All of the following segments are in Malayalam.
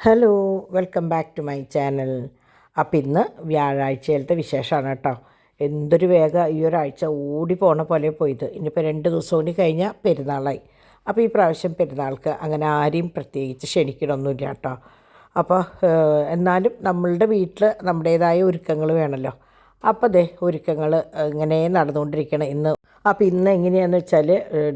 Hello, welcome back to my channel. അപ്പം ഇന്ന് വ്യാഴാഴ്ചയിലത്തെ വിശേഷമാണ് കേട്ടോ. എന്തൊരു വേഗം ഈ ഒരാഴ്ച ഓടി പോണ പോലെ പോയത്. ഇനിയിപ്പോൾ 2 ദിവസം കൂടി കഴിഞ്ഞാൽ പെരുന്നാളായി. അപ്പോൾ ഈ പ്രാവശ്യം പെരുന്നാൾക്ക് അങ്ങനെ ആരെയും പ്രത്യേകിച്ച് ക്ഷണിക്കണമൊന്നുമില്ല കേട്ടോ. അപ്പോൾ എന്നാലും നമ്മളുടെ വീട്ടിൽ നമ്മുടേതായ ഒരുക്കങ്ങൾ വേണമല്ലോ. അപ്പോൾ ദേ ഒരുക്കങ്ങൾ ഇങ്ങനെ നടന്നുകൊണ്ടിരിക്കണം ഇന്ന്. അപ്പോൾ ഇന്ന് എങ്ങനെയാണെന്ന് വെച്ചാൽ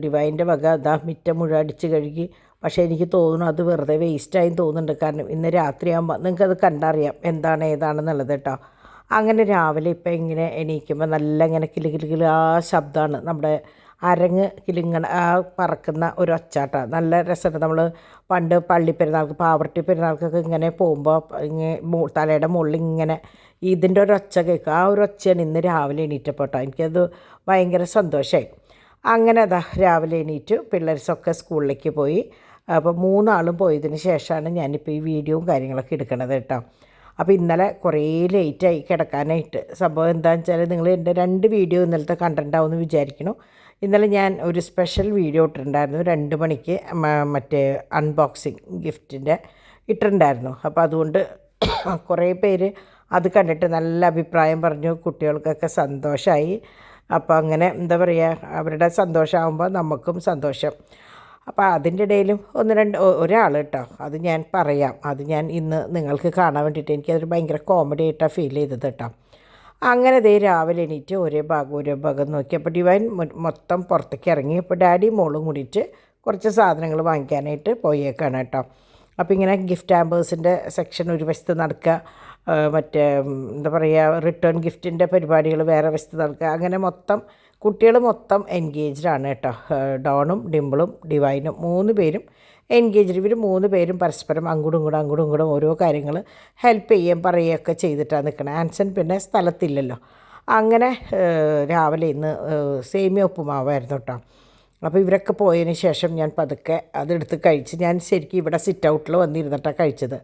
ഡിവൈൻ്റെ വക അതാ മിറ്റം മുഴുവൻ അടിച്ച് കഴുകി. പക്ഷേ എനിക്ക് തോന്നുന്നു അത് വെറുതെ വേസ്റ്റായി തോന്നുന്നുണ്ട്. കാരണം ഇന്ന് രാത്രിയാകുമ്പോൾ നിങ്ങൾക്കത് കണ്ടറിയാം എന്താണ് ഏതാണെന്നുള്ളത് കേട്ടോ. അങ്ങനെ രാവിലെ ഇപ്പം ഇങ്ങനെ എണീക്കുമ്പോൾ നല്ല ഇങ്ങനെ കിലുകിലുകിൽ ആ ശബ്ദമാണ് നമ്മുടെ അരങ്ങ് കിലുങ്ങണ ആ പറക്കുന്ന ഒരു ഒച്ചാട്ടോ. നല്ല രസമുണ്ട്. നമ്മൾ പണ്ട് പള്ളിപ്പെരുന്നാൾക്ക് പാവർട്ടി പെരുന്നാൾക്കൊക്കെ ഇങ്ങനെ പോകുമ്പോൾ ഇങ്ങനെ തലയുടെ മുകളിൽ ഇങ്ങനെ ഇതിൻ്റെ ഒരു ഒച്ച കേൾക്കുക. ആ ഒരു ഒച്ചയാണ് ഇന്ന് രാവിലെ എണീറ്റപ്പോൾ കേട്ടോ. എനിക്കത് ഭയങ്കര സന്തോഷമായി. അങ്ങനെ അതാ രാവിലെ എണീറ്റ് പിള്ളേർസൊക്കെ സ്കൂളിലേക്ക് പോയി. അപ്പോൾ 3 ആളും പോയതിന് ശേഷമാണ് ഞാനിപ്പോൾ ഈ വീഡിയോയും കാര്യങ്ങളൊക്കെ എടുക്കണത് കേട്ടോ. അപ്പോൾ ഇന്നലെ കുറേ ലേറ്റായി കിടക്കാനായിട്ട്. സംഭവം എന്താണെന്ന് വെച്ചാൽ നിങ്ങൾ എൻ്റെ 2 വീഡിയോ ഇന്നലത്തെ കണ്ടിട്ടുണ്ടാവുമെന്ന് വിചാരിക്കുന്നു. ഇന്നലെ ഞാൻ ഒരു സ്പെഷ്യൽ വീഡിയോ ഇട്ടിട്ടുണ്ടായിരുന്നു 2 മണിക്ക്, മറ്റേ അൺബോക്സിങ് ഗിഫ്റ്റിൻ്റെ ഇട്ടിട്ടുണ്ടായിരുന്നു. അപ്പോൾ അതുകൊണ്ട് കുറേ പേര് അത് കണ്ടിട്ട് നല്ല അഭിപ്രായം പറഞ്ഞു. കുട്ടികൾക്കൊക്കെ സന്തോഷമായി. അപ്പോൾ അങ്ങനെ എന്താ പറയുക, അവരുടെ സന്തോഷമാകുമ്പോൾ നമുക്കും സന്തോഷം. അപ്പോൾ അതിൻ്റെ ഇടയിലും ഒരാൾ കേട്ടോ, അത് ഞാൻ പറയാം. അത് ഞാൻ ഇന്ന് നിങ്ങൾക്ക് കാണാൻ വേണ്ടിയിട്ട് എനിക്കതൊരു ഭയങ്കര കോമഡി ആയിട്ടാണ് ഫീൽ ചെയ്തത് കേട്ടോ. അങ്ങനെ ദേ രാവിലെ എണീറ്റ് ഓരോ ഭാഗം നോക്കി. അപ്പോൾ ഡിവൈൻ മൊത്തം പുറത്തേക്ക് ഇറങ്ങി. അപ്പോൾ ഡാഡിയും മോളും കൂടിയിട്ട് കുറച്ച് സാധനങ്ങൾ വാങ്ങിക്കാനായിട്ട് പോയേക്കാണ് കേട്ടോ. അപ്പോൾ ഇങ്ങനെ ഗിഫ്റ്റ് ആമ്പേഴ്സിൻ്റെ സെക്ഷൻ ഒരു വശത്ത് നടക്കുക, മറ്റേ എന്താ പറയുക റിട്ടേൺ ഗിഫ്റ്റിൻ്റെ പരിപാടികൾ വേറെ വശത്ത് നടക്കുക. അങ്ങനെ മൊത്തം കുട്ടികൾ മൊത്തം എൻഗേജ്ഡാണ് കേട്ടോ. ഡോണും ഡിംപിളും ഡിവൈനും 3 പേരും എൻഗേജ്ഡ്. ഇവർ 3 പേരും പരസ്പരം അങ്ങോട്ടും ഇങ്ങോട്ടും ഓരോ കാര്യങ്ങൾ ഹെൽപ്പ് ചെയ്യുകയും പറയുകയൊക്കെ ചെയ്തിട്ടാണ് നിൽക്കുന്നത്. ആൻസൺ പിന്നെ സ്ഥലത്തില്ലല്ലോ. അങ്ങനെ രാവിലെ ഇന്ന് സേമിയ ഉപ്പുമാവായിരുന്നു കേട്ടോ. അപ്പോൾ ഇവരൊക്കെ പോയതിന് ശേഷം ഞാൻ പതുക്കെ അതെടുത്ത് കഴിച്ച്. ഞാൻ ശരിക്കും ഇവിടെ സിറ്റ് ഔട്ടിൽ വന്നിരുന്നിട്ടാണ് കഴിച്ചത്.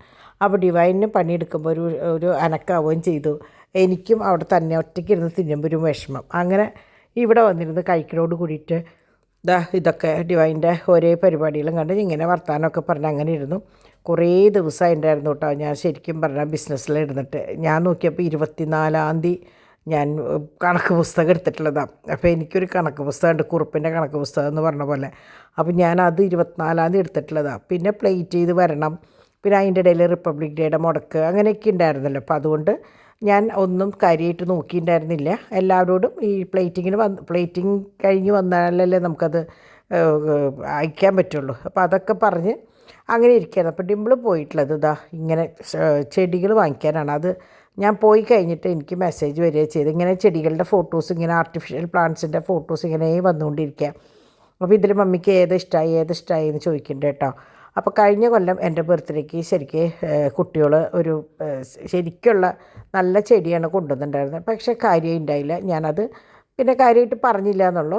അപ്പോൾ ഡിവൈനിന് പണിയെടുക്കുമ്പോൾ ഒരു അനക്കാവുകയും ചെയ്തു. എനിക്കും അവിടെ തന്നെ ഒറ്റയ്ക്ക് ഇരുന്ന് തിന്നുമ്പോൾ ഒരു വിഷമം. അങ്ങനെ ഇവിടെ വന്നിരുന്ന് കഴിക്കലോട് കൂടിയിട്ട് ഇതൊക്കെ ഡിവൈൻ്റെ ഒരേ പരിപാടികളും കണ്ട് ഇങ്ങനെ വർത്താനമൊക്കെ പറഞ്ഞ് അങ്ങനെ ഇരുന്നു. കുറേ ദിവസമായി ഉണ്ടായിരുന്നു കേട്ടോ. ഞാൻ ശരിക്കും പറഞ്ഞാൽ ബിസിനസ്സിലിരുന്നിട്ട് ഞാൻ നോക്കിയപ്പോൾ 24-ാം തീയതി ഞാൻ കണക്ക് പുസ്തകം എടുത്തിട്ടുള്ളതാണ്. അപ്പോൾ എനിക്കൊരു കണക്ക് പുസ്തകമുണ്ട്, കുറുപ്പിൻ്റെ കണക്ക് പുസ്തകം എന്ന് പറഞ്ഞ പോലെ. അപ്പോൾ ഞാനത് 24-ാം തീയതി എടുത്തിട്ടുള്ളതാണ്. പിന്നെ പ്ലേറ്റ് ചെയ്ത് വരണം, പിന്നെ അതിൻ്റെ ഇടയിൽ റിപ്പബ്ലിക് ഡേയുടെ മുടക്ക് അങ്ങനെയൊക്കെ ഉണ്ടായിരുന്നല്ലോ. അപ്പോൾ അതുകൊണ്ട് ഞാൻ ഒന്നും കാര്യമായിട്ട് നോക്കിയിട്ടുണ്ടായിരുന്നില്ല. എല്ലാവരോടും ഈ പ്ലേറ്റിങ് കഴിഞ്ഞ് വന്നാലല്ലേ നമുക്കത് അയക്കാൻ പറ്റുള്ളൂ. അപ്പോൾ അതൊക്കെ പറഞ്ഞ് അങ്ങനെ ഇരിക്കുകയാണ്. അപ്പോൾ ഡിംപിൾ പോയിട്ടുള്ളത് ഇങ്ങനെ ചെടികൾ വാങ്ങിക്കാനാണ്. അത് ഞാൻ പോയി കഴിഞ്ഞിട്ട് എനിക്ക് മെസ്സേജ് വരിക ചെയ്ത്. ഇങ്ങനെ ചെടികളുടെ ഫോട്ടോസ്, ഇങ്ങനെ ആർട്ടിഫിഷ്യൽ പ്ലാന്റ്സിൻ്റെ ഫോട്ടോസ് ഇങ്ങനെ വന്നുകൊണ്ടിരിക്കുക. അപ്പോൾ ഇതിൽ മമ്മിക്ക് ഏത് ഇഷ്ടമായി എന്ന് ചോദിക്കുന്നുണ്ട് കേട്ടോ. അപ്പോൾ കഴിഞ്ഞ കൊല്ലം എൻ്റെ ബർത്ത്ഡേക്ക് ശരിക്ക് കുട്ടികൾ ഒരു ശരിക്കുള്ള നല്ല ചെടിയാണ് കൊണ്ടുവന്നിട്ടുണ്ടായിരുന്നത്. പക്ഷേ കാര്യം ഉണ്ടായില്ല. ഞാനത് പിന്നെ കാര്യമായിട്ട് പറഞ്ഞില്ല എന്നുള്ളൂ.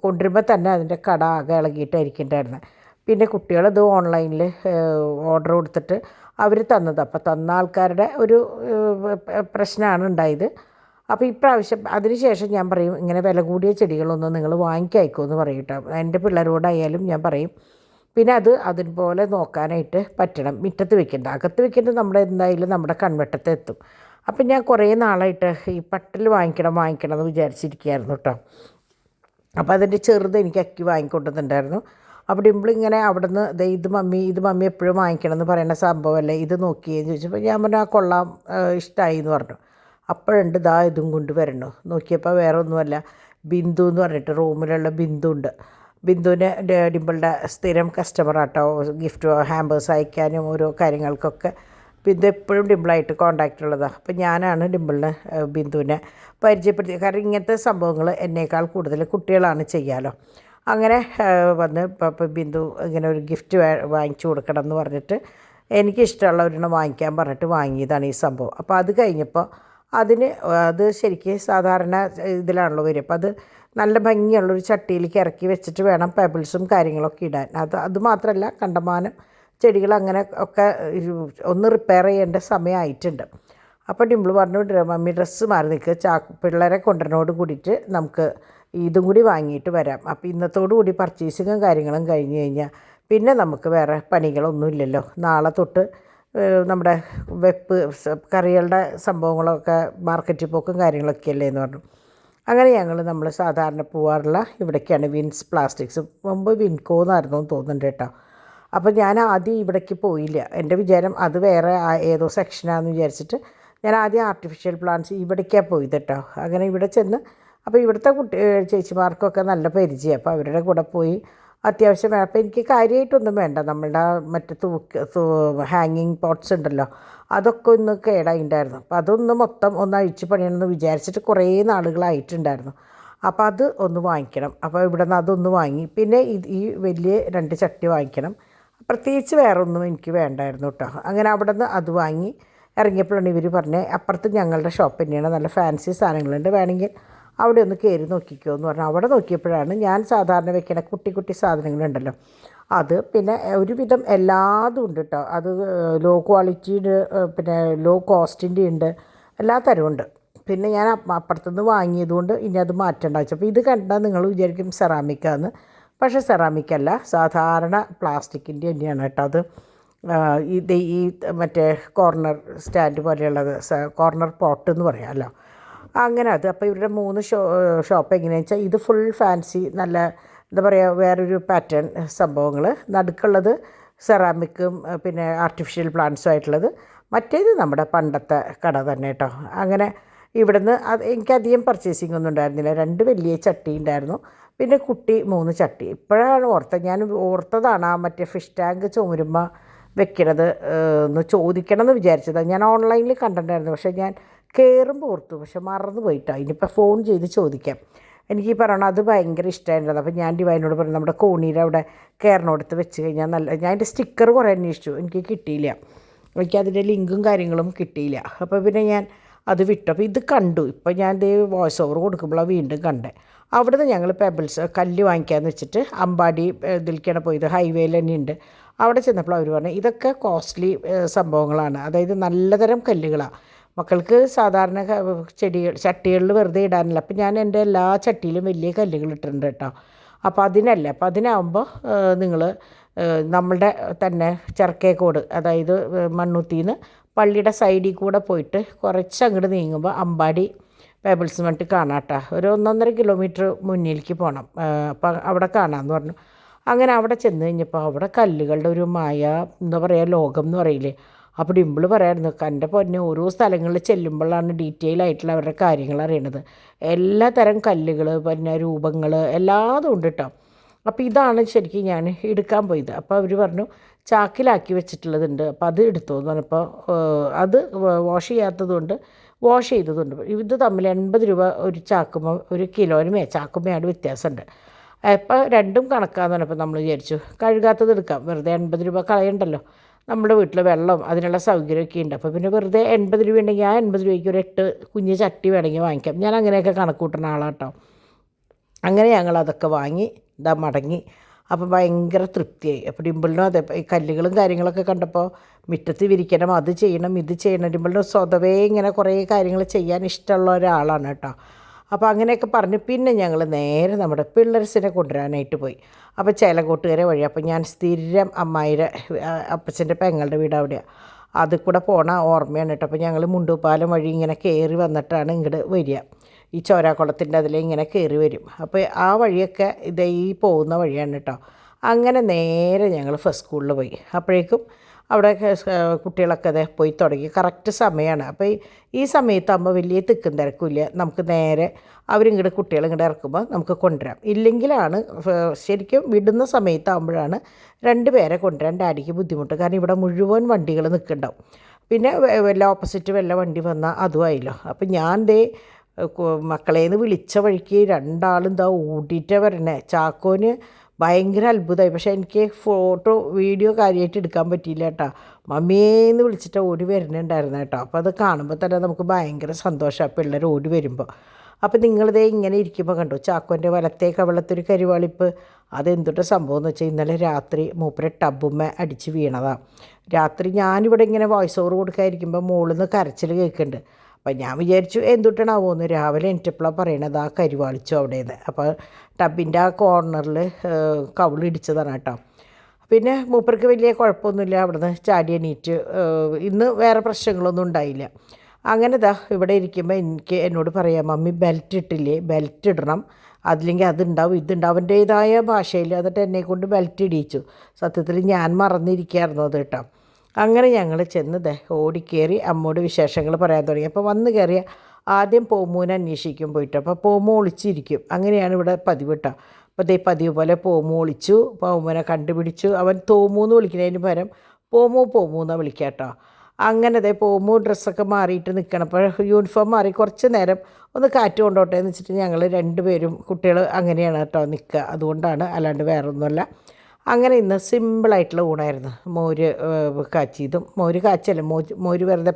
കൊണ്ടുവരുമ്പോൾ തന്നെ അതിൻ്റെ കട ആകെ ഇളകിയിട്ടായിരിക്കുന്നുണ്ടായിരുന്നത്. പിന്നെ കുട്ടികളത് ഓൺലൈനിൽ ഓർഡർ കൊടുത്തിട്ട് അവർ തന്നത്. അപ്പോൾ തന്ന ആൾക്കാരുടെ ഒരു പ്രശ്നമാണ് ഉണ്ടായത്. അപ്പോൾ ഇപ്രാവശ്യം അതിന് ശേഷം ഞാൻ പറയും, ഇങ്ങനെ വില കൂടിയ ചെടികളൊന്നും നിങ്ങൾ വാങ്ങിക്കയക്കുമെന്ന് പറയും കേട്ടോ. എൻ്റെ പിള്ളേരോടായാലും ഞാൻ പറയും. പിന്നെ അതുപോലെ നോക്കാനായിട്ട് പറ്റണം. മുറ്റത്ത് വെക്കേണ്ട, അകത്ത് വെക്കേണ്ടത് എന്തായാലും നമ്മുടെ കൺവെട്ടത്ത് എത്തും. അപ്പം ഞാൻ കുറേ നാളായിട്ട് ഈ പട്ടിൽ വാങ്ങിക്കണം എന്ന് വിചാരിച്ചിരിക്കുകയായിരുന്നു കേട്ടോ. അപ്പോൾ അതിൻ്റെ ചെറുത് എനിക്ക് അക്കി വാങ്ങിക്കൊണ്ടുവന്നിട്ടുണ്ടായിരുന്നു. അപ്പോൾ ഡിംപിളിങ്ങനെ അവിടെ നിന്ന് ഇത് മമ്മി എപ്പോഴും വാങ്ങിക്കണം എന്ന് പറയുന്ന സംഭവമല്ലേ, ഇത് നോക്കിയെന്ന് ചോദിച്ചപ്പോൾ ഞാൻ പറഞ്ഞു ആ കൊള്ളാം, ഇഷ്ടമായി എന്ന് പറഞ്ഞു. അപ്പോഴുണ്ട് ഇതും കൊണ്ട് വരണു. നോക്കിയപ്പോൾ വേറെ ഒന്നുമല്ല, ബിന്ദു എന്ന് പറഞ്ഞിട്ട് റൂമിലുള്ള ബിന്ദു ഉണ്ട്. ബിന്ദുവിന് ഡിംപിളുടെ സ്ഥിരം കസ്റ്റമറാട്ടോ. ഗിഫ്റ്റ് ഹാമ്പേഴ്സ് അയക്കാനും ഓരോ കാര്യങ്ങൾക്കൊക്കെ ബിന്ദു എപ്പോഴും ഡിംപിളായിട്ട് കോൺടാക്റ്റ് ഉള്ളതാണ്. അപ്പോൾ ഞാനാണ് ബിന്ദുവിനെ പരിചയപ്പെടുത്തി. കാരണം ഇങ്ങനത്തെ സംഭവങ്ങൾ എന്നേക്കാൾ കൂടുതൽ കുട്ടികളാണ് ചെയ്യാമല്ലോ. അങ്ങനെ വന്ന് ഇപ്പോൾ ബിന്ദു ഇങ്ങനെ ഒരു ഗിഫ്റ്റ് വാങ്ങിച്ചു കൊടുക്കണം എന്ന് പറഞ്ഞിട്ട് എനിക്കിഷ്ടമുള്ള ഒരെണ്ണം വാങ്ങിക്കാൻ പറഞ്ഞിട്ട് വാങ്ങിയതാണ് ഈ സംഭവം. അപ്പോൾ അത് കഴിഞ്ഞപ്പോൾ അത് ശരിക്കും സാധാരണ ഇതിലാണല്ലോ വരും. അപ്പോൾ അത് നല്ല ഭംഗിയുള്ളൊരു ചട്ടിയിലേക്ക് ഇറക്കി വെച്ചിട്ട് വേണം പെബിൾസും കാര്യങ്ങളൊക്കെ ഇടാൻ. അത് മാത്രമല്ല, കണ്ടമാനം ചെടികൾ അങ്ങനെ ഒക്കെ ഒന്ന് റിപ്പയർ ചെയ്യേണ്ട സമയമായിട്ടുണ്ട്. അപ്പോൾ ഡിംപിൾ പറഞ്ഞു, മമ്മി ഡ്രസ്സ് മാറി നിൽക്കുക, പിള്ളേരെ കൊണ്ടുവരുന്നതോട് കൂടിയിട്ട് നമുക്ക് ഇതും കൂടി വാങ്ങിയിട്ട് വരാം. അപ്പോൾ ഇന്നത്തോടു കൂടി പർച്ചേസിങ്ങും കാര്യങ്ങളും കഴിഞ്ഞ് കഴിഞ്ഞാൽ പിന്നെ നമുക്ക് വേറെ പണികളൊന്നുമില്ലല്ലോ. നാളെ തൊട്ട് നമ്മുടെ വെപ്പ് കറികളുടെ സംഭവങ്ങളൊക്കെ മാർക്കറ്റിൽ പോക്കും കാര്യങ്ങളൊക്കെ അല്ലേ എന്ന് പറഞ്ഞു. അങ്ങനെ നമ്മൾ സാധാരണ പോകാറുള്ള ഇവിടേക്കാണ് വിൻസ് പ്ലാസ്റ്റിക്സ്. മുമ്പ് വിൻകോ എന്നായിരുന്നു തോന്നുന്നുണ്ട് കേട്ടോ. അപ്പോൾ ഞാൻ ആദ്യം ഇവിടേക്ക് പോയില്ല. എൻ്റെ വിചാരം അത് വേറെ ഏതോ സെക്ഷനാണെന്ന് വിചാരിച്ചിട്ട് ഞാൻ ആദ്യം ആർട്ടിഫിഷ്യൽ പ്ലാന്റ്സ് ഇവിടേക്കാണ് പോയത് കേട്ടോ. അങ്ങനെ ഇവിടെ ചെന്ന് അപ്പോൾ ഇവിടുത്തെ ചേച്ചിമാർക്കൊക്കെ നല്ല പരിചയം. അപ്പോൾ അവരുടെ കൂടെ പോയി അത്യാവശ്യം വേണം. അപ്പോൾ എനിക്ക് കാര്യമായിട്ടൊന്നും വേണ്ട. നമ്മളുടെ മറ്റേ ഹാങ്ങിങ് പോട്ട്സ് ഉണ്ടല്ലോ, അതൊക്കെ ഒന്ന് കേടായിട്ടുണ്ടായിരുന്നു. അപ്പോൾ അതൊന്ന് മൊത്തം ഒന്ന് അഴിച്ച് പണിയണമെന്ന് വിചാരിച്ചിട്ട് കുറേ നാളുകളായിട്ടുണ്ടായിരുന്നു. അപ്പോൾ അത് ഒന്ന് വാങ്ങിക്കണം. അപ്പോൾ ഇവിടെ നിന്ന് അതൊന്ന് വാങ്ങി. പിന്നെ ഈ വലിയ 2 ചട്ടി വാങ്ങിക്കണം. പ്രത്യേകിച്ച് വേറെ ഒന്നും എനിക്ക് വേണ്ടായിരുന്നു കേട്ടോ. അങ്ങനെ അവിടെ നിന്ന് അത് വാങ്ങി ഇറങ്ങിയപ്പോഴാണ് ഇവർ പറഞ്ഞത് അപ്പുറത്ത് ഞങ്ങളുടെ ഷോപ്പ് തന്നെയാണ്, നല്ല ഫാൻസി സാധനങ്ങളുണ്ട്, വേണമെങ്കിൽ അവിടെ ഒന്ന് കയറി നോക്കിക്കോ എന്ന് പറഞ്ഞു. അവിടെ നോക്കിയപ്പോഴാണ് ഞാൻ സാധാരണ വെക്കണ കുട്ടി കുട്ടി സാധനങ്ങളുണ്ടല്ലോ അത്, പിന്നെ ഒരുവിധം എല്ലാതും ഉണ്ട് കേട്ടോ. അത് ലോ ക്വാളിറ്റിയുടെ പിന്നെ ലോ കോസ്റ്റിൻ്റെ ഉണ്ട്, എല്ലാ തരമുണ്ട്. പിന്നെ ഞാൻ അപ്പുറത്തുനിന്ന് വാങ്ങിയതുകൊണ്ട് ഇനി അത് മാറ്റേണ്ട വെച്ചു. അപ്പോൾ ഇത് കണ്ടാൽ നിങ്ങൾ വിചാരിക്കും സെറാമിക്കാന്ന്, പക്ഷേ സെറാമിക്കല്ല, സാധാരണ പ്ലാസ്റ്റിക്കിൻ്റെ തന്നെയാണ് കേട്ടോ. അത് ഇത് ഈ മറ്റേ കോർണർ സ്റ്റാൻഡ് പോലെയുള്ളത്, കോർണർ പോട്ട് എന്ന് പറയാമല്ലോ, അങ്ങനെ അത്. അപ്പോൾ ഇവരുടെ 3 ഷോപ്പ് എങ്ങനെയാണെന്ന് വെച്ചാൽ ഇത് ഫുൾ ഫാൻസി, നല്ല എന്താ പറയുക വേറൊരു പാറ്റേൺ സംഭവങ്ങൾ, നടുക്കുള്ളത് സെറാമിക്കും പിന്നെ ആർട്ടിഫിഷ്യൽ പ്ലാന്റ്സും ആയിട്ടുള്ളത്, മറ്റേത് നമ്മുടെ പണ്ടത്തെ കട തന്നെ കേട്ടോ. അങ്ങനെ ഇവിടുന്ന് എനിക്കധികം പർച്ചേസിങ് ഒന്നും ഉണ്ടായിരുന്നില്ല. 2 വലിയ ചട്ടി ഉണ്ടായിരുന്നു, പിന്നെ കുട്ടി 3 ചട്ടി. ഇപ്പോഴാണ് ഞാൻ ഓർത്തതാണ് ആ മറ്റേ ഫിഷ് ടാങ്ക് ചുമരുമ്പോൾ വെക്കണത് ഒന്ന് ചോദിക്കണം എന്ന് വിചാരിച്ചതാണ്. ഞാൻ ഓൺലൈനിൽ കണ്ടിട്ടുണ്ടായിരുന്നു, പക്ഷേ ഞാൻ കയറുമ്പോൾ ഓർത്തു, പക്ഷെ മറന്നു പോയിട്ടോ. ഇനിയിപ്പോൾ ഫോൺ ചെയ്ത് ചോദിക്കാം. എനിക്ക് പറയണം അത് ഭയങ്കര ഇഷ്ടമായിരുന്നത്. അപ്പോൾ ഞാൻ ഡിവൈനോട് പറഞ്ഞു നമ്മുടെ കോണിയുടെ അവിടെ കയറിനോടത്ത് വെച്ച് കഴിഞ്ഞാൽ നല്ല, ഞാൻ അതിൻ്റെ സ്റ്റിക്കർ കുറേ അന്വേഷിച്ചു, എനിക്ക് കിട്ടിയില്ല, എനിക്കതിൻ്റെ ലിങ്കും കാര്യങ്ങളും കിട്ടിയില്ല. അപ്പോൾ പിന്നെ ഞാൻ അത് വിട്ടു. അപ്പോൾ ഇത് കണ്ടു. ഇപ്പോൾ ഞാൻ ഇത് വോയിസ് ഓവർ കൊടുക്കുമ്പോഴാണ് വീണ്ടും കണ്ടത്. അവിടുന്ന് ഞങ്ങൾ പെബിൾസ് കല്ല് വാങ്ങിക്കാമെന്ന് വെച്ചിട്ട് അമ്പാടി ഇതിലേക്കാണ് പോയത്, ഹൈവേയിൽ തന്നെ ഉണ്ട്. അവിടെ ചെന്നപ്പോൾ അവർ പറഞ്ഞു ഇതൊക്കെ കോസ്റ്റ്ലി സംഭവങ്ങളാണ്, അതായത് നല്ലതരം കല്ലുകളാണ്, മക്കൾക്ക് സാധാരണ ചട്ടികളിൽ വെറുതെ ഇടാനില്ല. അപ്പം ഞാൻ എൻ്റെ എല്ലാ ചട്ടിയിലും വലിയ കല്ലുകൾ ഇട്ടിട്ടുണ്ട് കേട്ടോ. അപ്പോൾ അതിനല്ല, അപ്പോൾ അതിനാകുമ്പോൾ നിങ്ങൾ നമ്മളുടെ തന്നെ ചെർക്കേക്കോട്, അതായത് മണ്ണുത്തിന്ന് പള്ളിയുടെ സൈഡിൽ കൂടെ പോയിട്ട് കുറച്ച് അങ്ങോട്ട് നീങ്ങുമ്പോൾ അമ്പാടി പേബിൾസ് പറഞ്ഞിട്ട് കാണാം കേട്ടോ. ഒരു 1.5 കിലോമീറ്റർ മുന്നിലേക്ക് പോകണം. അപ്പം അവിടെ കാണാമെന്ന് പറഞ്ഞു. അങ്ങനെ അവിടെ ചെന്ന് കഴിഞ്ഞപ്പോൾ അവിടെ കല്ലുകളുടെ ഒരു മായ, എന്താ പറയുക, ലോകം എന്ന് പറയില്ലേ. അപ്പോൾ ഡിമ്പിൾ പറയായിരുന്നു എൻ്റെ പൊന്നെ, ഓരോ സ്ഥലങ്ങളിൽ ചെല്ലുമ്പോഴാണ് ഡീറ്റെയിൽ ആയിട്ടുള്ള അവരുടെ കാര്യങ്ങൾ അറിയണത്. എല്ലാ തരം കല്ലുകൾ, പിന്നെ രൂപങ്ങൾ എല്ലാതും ഉണ്ട് കേട്ടോ. അപ്പോൾ ഇതാണ് ശരിക്കും ഞാൻ എടുക്കാൻ പോയത്. അപ്പോൾ അവർ പറഞ്ഞു ചാക്കിലാക്കി വെച്ചിട്ടുള്ളതുണ്ട്, അപ്പോൾ അത് എടുത്തു എന്ന് പറഞ്ഞപ്പോൾ അത് വാഷ് ചെയ്യാത്തതുകൊണ്ട് വാഷ് ചെയ്തതുണ്ട്. ഇത് തമ്മിൽ 80 രൂപ ഒരു ചാക്കുമ്പോൾ, ഒരു കിലോന് ചാക്കുമ്പോഴാണ് വ്യത്യാസമുണ്ട്. അപ്പോൾ രണ്ടും കണക്കാന്ന് പറഞ്ഞപ്പോൾ നമ്മൾ വിചാരിച്ചു കഴുകാത്തത് എടുക്കാം, വെറുതെ 80 രൂപ കളയണ്ടല്ലോ, നമ്മുടെ വീട്ടിൽ വെള്ളം അതിനുള്ള സൗകര്യമൊക്കെ ഉണ്ട്. അപ്പോൾ പിന്നെ വെറുതെ 80 രൂപ ഉണ്ടെങ്കിൽ ആ 80 രൂപയ്ക്ക് ഒരു 8 കുഞ്ഞ് ചട്ടി വേണമെങ്കിൽ വാങ്ങിക്കാം. ഞാൻ അങ്ങനെയൊക്കെ കണക്ക് കൂട്ടുന്ന ആളാട്ടോ. അങ്ങനെ ഞങ്ങളതൊക്കെ വാങ്ങി മടങ്ങി. അപ്പോൾ ഭയങ്കര തൃപ്തിയായി. അപ്പോൾ ഡിമ്പിളിനും അതെ, ഈ കല്ലുകളും കാര്യങ്ങളൊക്കെ കണ്ടപ്പോൾ മുറ്റത്ത് വിരിക്കണം, അത് ചെയ്യണം, ഇത് ചെയ്യണം. ഡിമ്പിളിന് സ്വതവേ ഇങ്ങനെ കുറേ കാര്യങ്ങൾ ചെയ്യാൻ ഇഷ്ടമുള്ള ഒരാളാണ് കേട്ടോ. അപ്പോൾ അങ്ങനെയൊക്കെ പറഞ്ഞ് പിന്നെ ഞങ്ങൾ നേരെ നമ്മുടെ പിള്ളേർസിനെ കൊണ്ടുവരാനായിട്ട് പോയി. അപ്പോൾ ചേലക്കോട്ടുകര വഴി, അപ്പോൾ ഞാൻ സ്ഥിരം അമ്മായിയുടെ അപ്പച്ചൻ്റെ പെങ്ങളുടെ വീട് അവിടെയാണ്, അതിൽ കൂടെ പോണ ഓർമ്മയാണ് കേട്ടോ. അപ്പോൾ ഞങ്ങൾ മുണ്ടുപാലം വഴി ഇങ്ങനെ കയറി വന്നിട്ടാണ് ഇങ്ങോട്ട് വരിക, ഈ ചോരാക്കുളത്തിൻ്റെ അതിൽ ഇങ്ങനെ കയറി വരും. അപ്പോൾ ആ വഴിയൊക്കെ ഇതേ ഈ പോകുന്ന വഴിയാണ് കേട്ടോ. അങ്ങനെ നേരെ ഞങ്ങൾ ഫസ്റ്റ് സ്കൂളിൽ പോയി. അപ്പോഴേക്കും അവിടെ കുട്ടികളൊക്കെ അതെ പോയി തുടങ്ങി. കറക്റ്റ് സമയമാണ്. അപ്പോൾ ഈ സമയത്താകുമ്പോൾ വലിയ തിക്കും തിരക്കില്ല, നമുക്ക് നേരെ അവരിങ്ങോട്ട് കുട്ടികൾ ഇങ്ങോട്ട് ഇറക്കുമ്പോൾ നമുക്ക് കൊണ്ടുവരാം. ഇല്ലെങ്കിലാണ് ശരിക്കും വിടുന്ന സമയത്താകുമ്പോഴാണ് 2 പേരെ കൊണ്ടുവരാൻ ഡാഡിക്ക് ബുദ്ധിമുട്ട്. കാരണം ഇവിടെ മുഴുവൻ വണ്ടികൾ നിൽക്കുന്നുണ്ടാവും. പിന്നെ വല്ല ഓപ്പോസിറ്റ് വല്ല വണ്ടി വന്നാൽ അതുമായല്ലോ. അപ്പം ഞാൻ മക്കളേന്ന് വിളിച്ച വഴിക്ക് 2 ആളും ഓടിയിട്ടാണ് വരണേ. ചാക്കോന് ഭയങ്കര അത്ഭുതമായി. പക്ഷേ എനിക്ക് ഫോട്ടോ വീഡിയോ കാര്യമായിട്ട് എടുക്കാൻ പറ്റിയില്ല കേട്ടോ. മമ്മിയേന്ന് വിളിച്ചിട്ട് ഓടി വരുന്നുണ്ടായിരുന്നു കേട്ടോ. അപ്പോൾ അത് കാണുമ്പോൾ തന്നെ നമുക്ക് ഭയങ്കര സന്തോഷമാണ് പിള്ളേർ ഓടി വരുമ്പോൾ. അപ്പോൾ നിങ്ങളിതേ ഇങ്ങനെ ഇരിക്കുമ്പോൾ കണ്ടു ചാക്കോൻ്റെ വലത്തേ കവളത്തൊരു കരിവാളിപ്പ്. അതെന്തൊട്ട് സംഭവം എന്ന് വെച്ചാൽ ഇന്നലെ രാത്രി മൂപ്പരെ ടബുമ്മ അടിച്ച് വീണതാണ്. രാത്രി ഞാനിവിടെ ഇങ്ങനെ വോയിസ് ഓവർ കൊടുക്കാതിരിക്കുമ്പോൾ മുകളിൽ നിന്ന് കരച്ചിൽ കേൾക്കുന്നുണ്ട്. അപ്പം ഞാൻ വിചാരിച്ചു എന്തുട്ടാണാവുമെന്ന്. രാവിലെ എനിക്കെപ്പോഴാണ് പറയണത് ആ കരിവാളിച്ചു അവിടേന്ന്. അപ്പോൾ ടബിൻ്റെ ആ കോർണറിൽ കവിളിടിച്ചതാണ് കേട്ടോ. പിന്നെ മൂപ്പർക്ക് വലിയ കുഴപ്പമൊന്നുമില്ല, അവിടുന്ന് ചാടി എണീറ്റ്. ഇന്ന് വേറെ പ്രശ്നങ്ങളൊന്നും ഉണ്ടായില്ല. അങ്ങനെ ഇവിടെ ഇരിക്കുമ്പോൾ എന്നോട് പറയാം, മമ്മി ബെൽറ്റ് ഇട്ടില്ലേ, ബെൽറ്റ് ഇടണം, അതില്ലെങ്കിൽ അതുണ്ടാവും ഇതുണ്ടാവും, അവൻ്റേതായ ഭാഷയിൽ. എന്നിട്ട് എന്നെക്കൊണ്ട് ബെൽറ്റ് ഇടിയിച്ചു. സത്യത്തിൽ ഞാൻ മറന്നിരിക്കുകയായിരുന്നു അത് കേട്ടോ. അങ്ങനെ ഞങ്ങൾ ചെന്ന് ഓടിക്കയറി അമ്മോട് വിശേഷങ്ങൾ പറയാൻ തുടങ്ങി. അപ്പോൾ വന്ന് കയറിയ ആദ്യം പോമൂനെ അന്വേഷിക്കും പോയിട്ട്. അപ്പോൾ പോമു ഒളിച്ചിരിക്കും. അങ്ങനെയാണ് ഇവിടെ പതിവ് കേട്ടോ. അപ്പോൾ പതിവ് പോലെ പോമു ഒളിച്ചു, പോമുനെ കണ്ടുപിടിച്ചു. അവൻ തോമൂന്ന് വിളിക്കുന്നതിന് പകരം പോമു എന്നാണ് വിളിക്കുക കേട്ടോ. അങ്ങനെ പോമു ഡ്രസ്സൊക്കെ മാറിയിട്ട് നിൽക്കണം. അപ്പോൾ യൂണിഫോം മാറി കുറച്ച് നേരം ഒന്ന് കാറ്റ് കൊണ്ടോട്ടെ എന്ന് വെച്ചിട്ട് ഞങ്ങൾ രണ്ടുപേരും കുട്ടികൾ അങ്ങനെയാണ് കേട്ടോ നിൽക്കുക. അതുകൊണ്ടാണ്, അല്ലാണ്ട് വേറെ ഒന്നുമല്ല. അങ്ങനെ ഇന്ന് സിമ്പിളായിട്ടുള്ള ഊണായിരുന്നു. മോര് കാച്ചിയതും, മോര് കാച്ചല്ല, മോര് വെറുതെ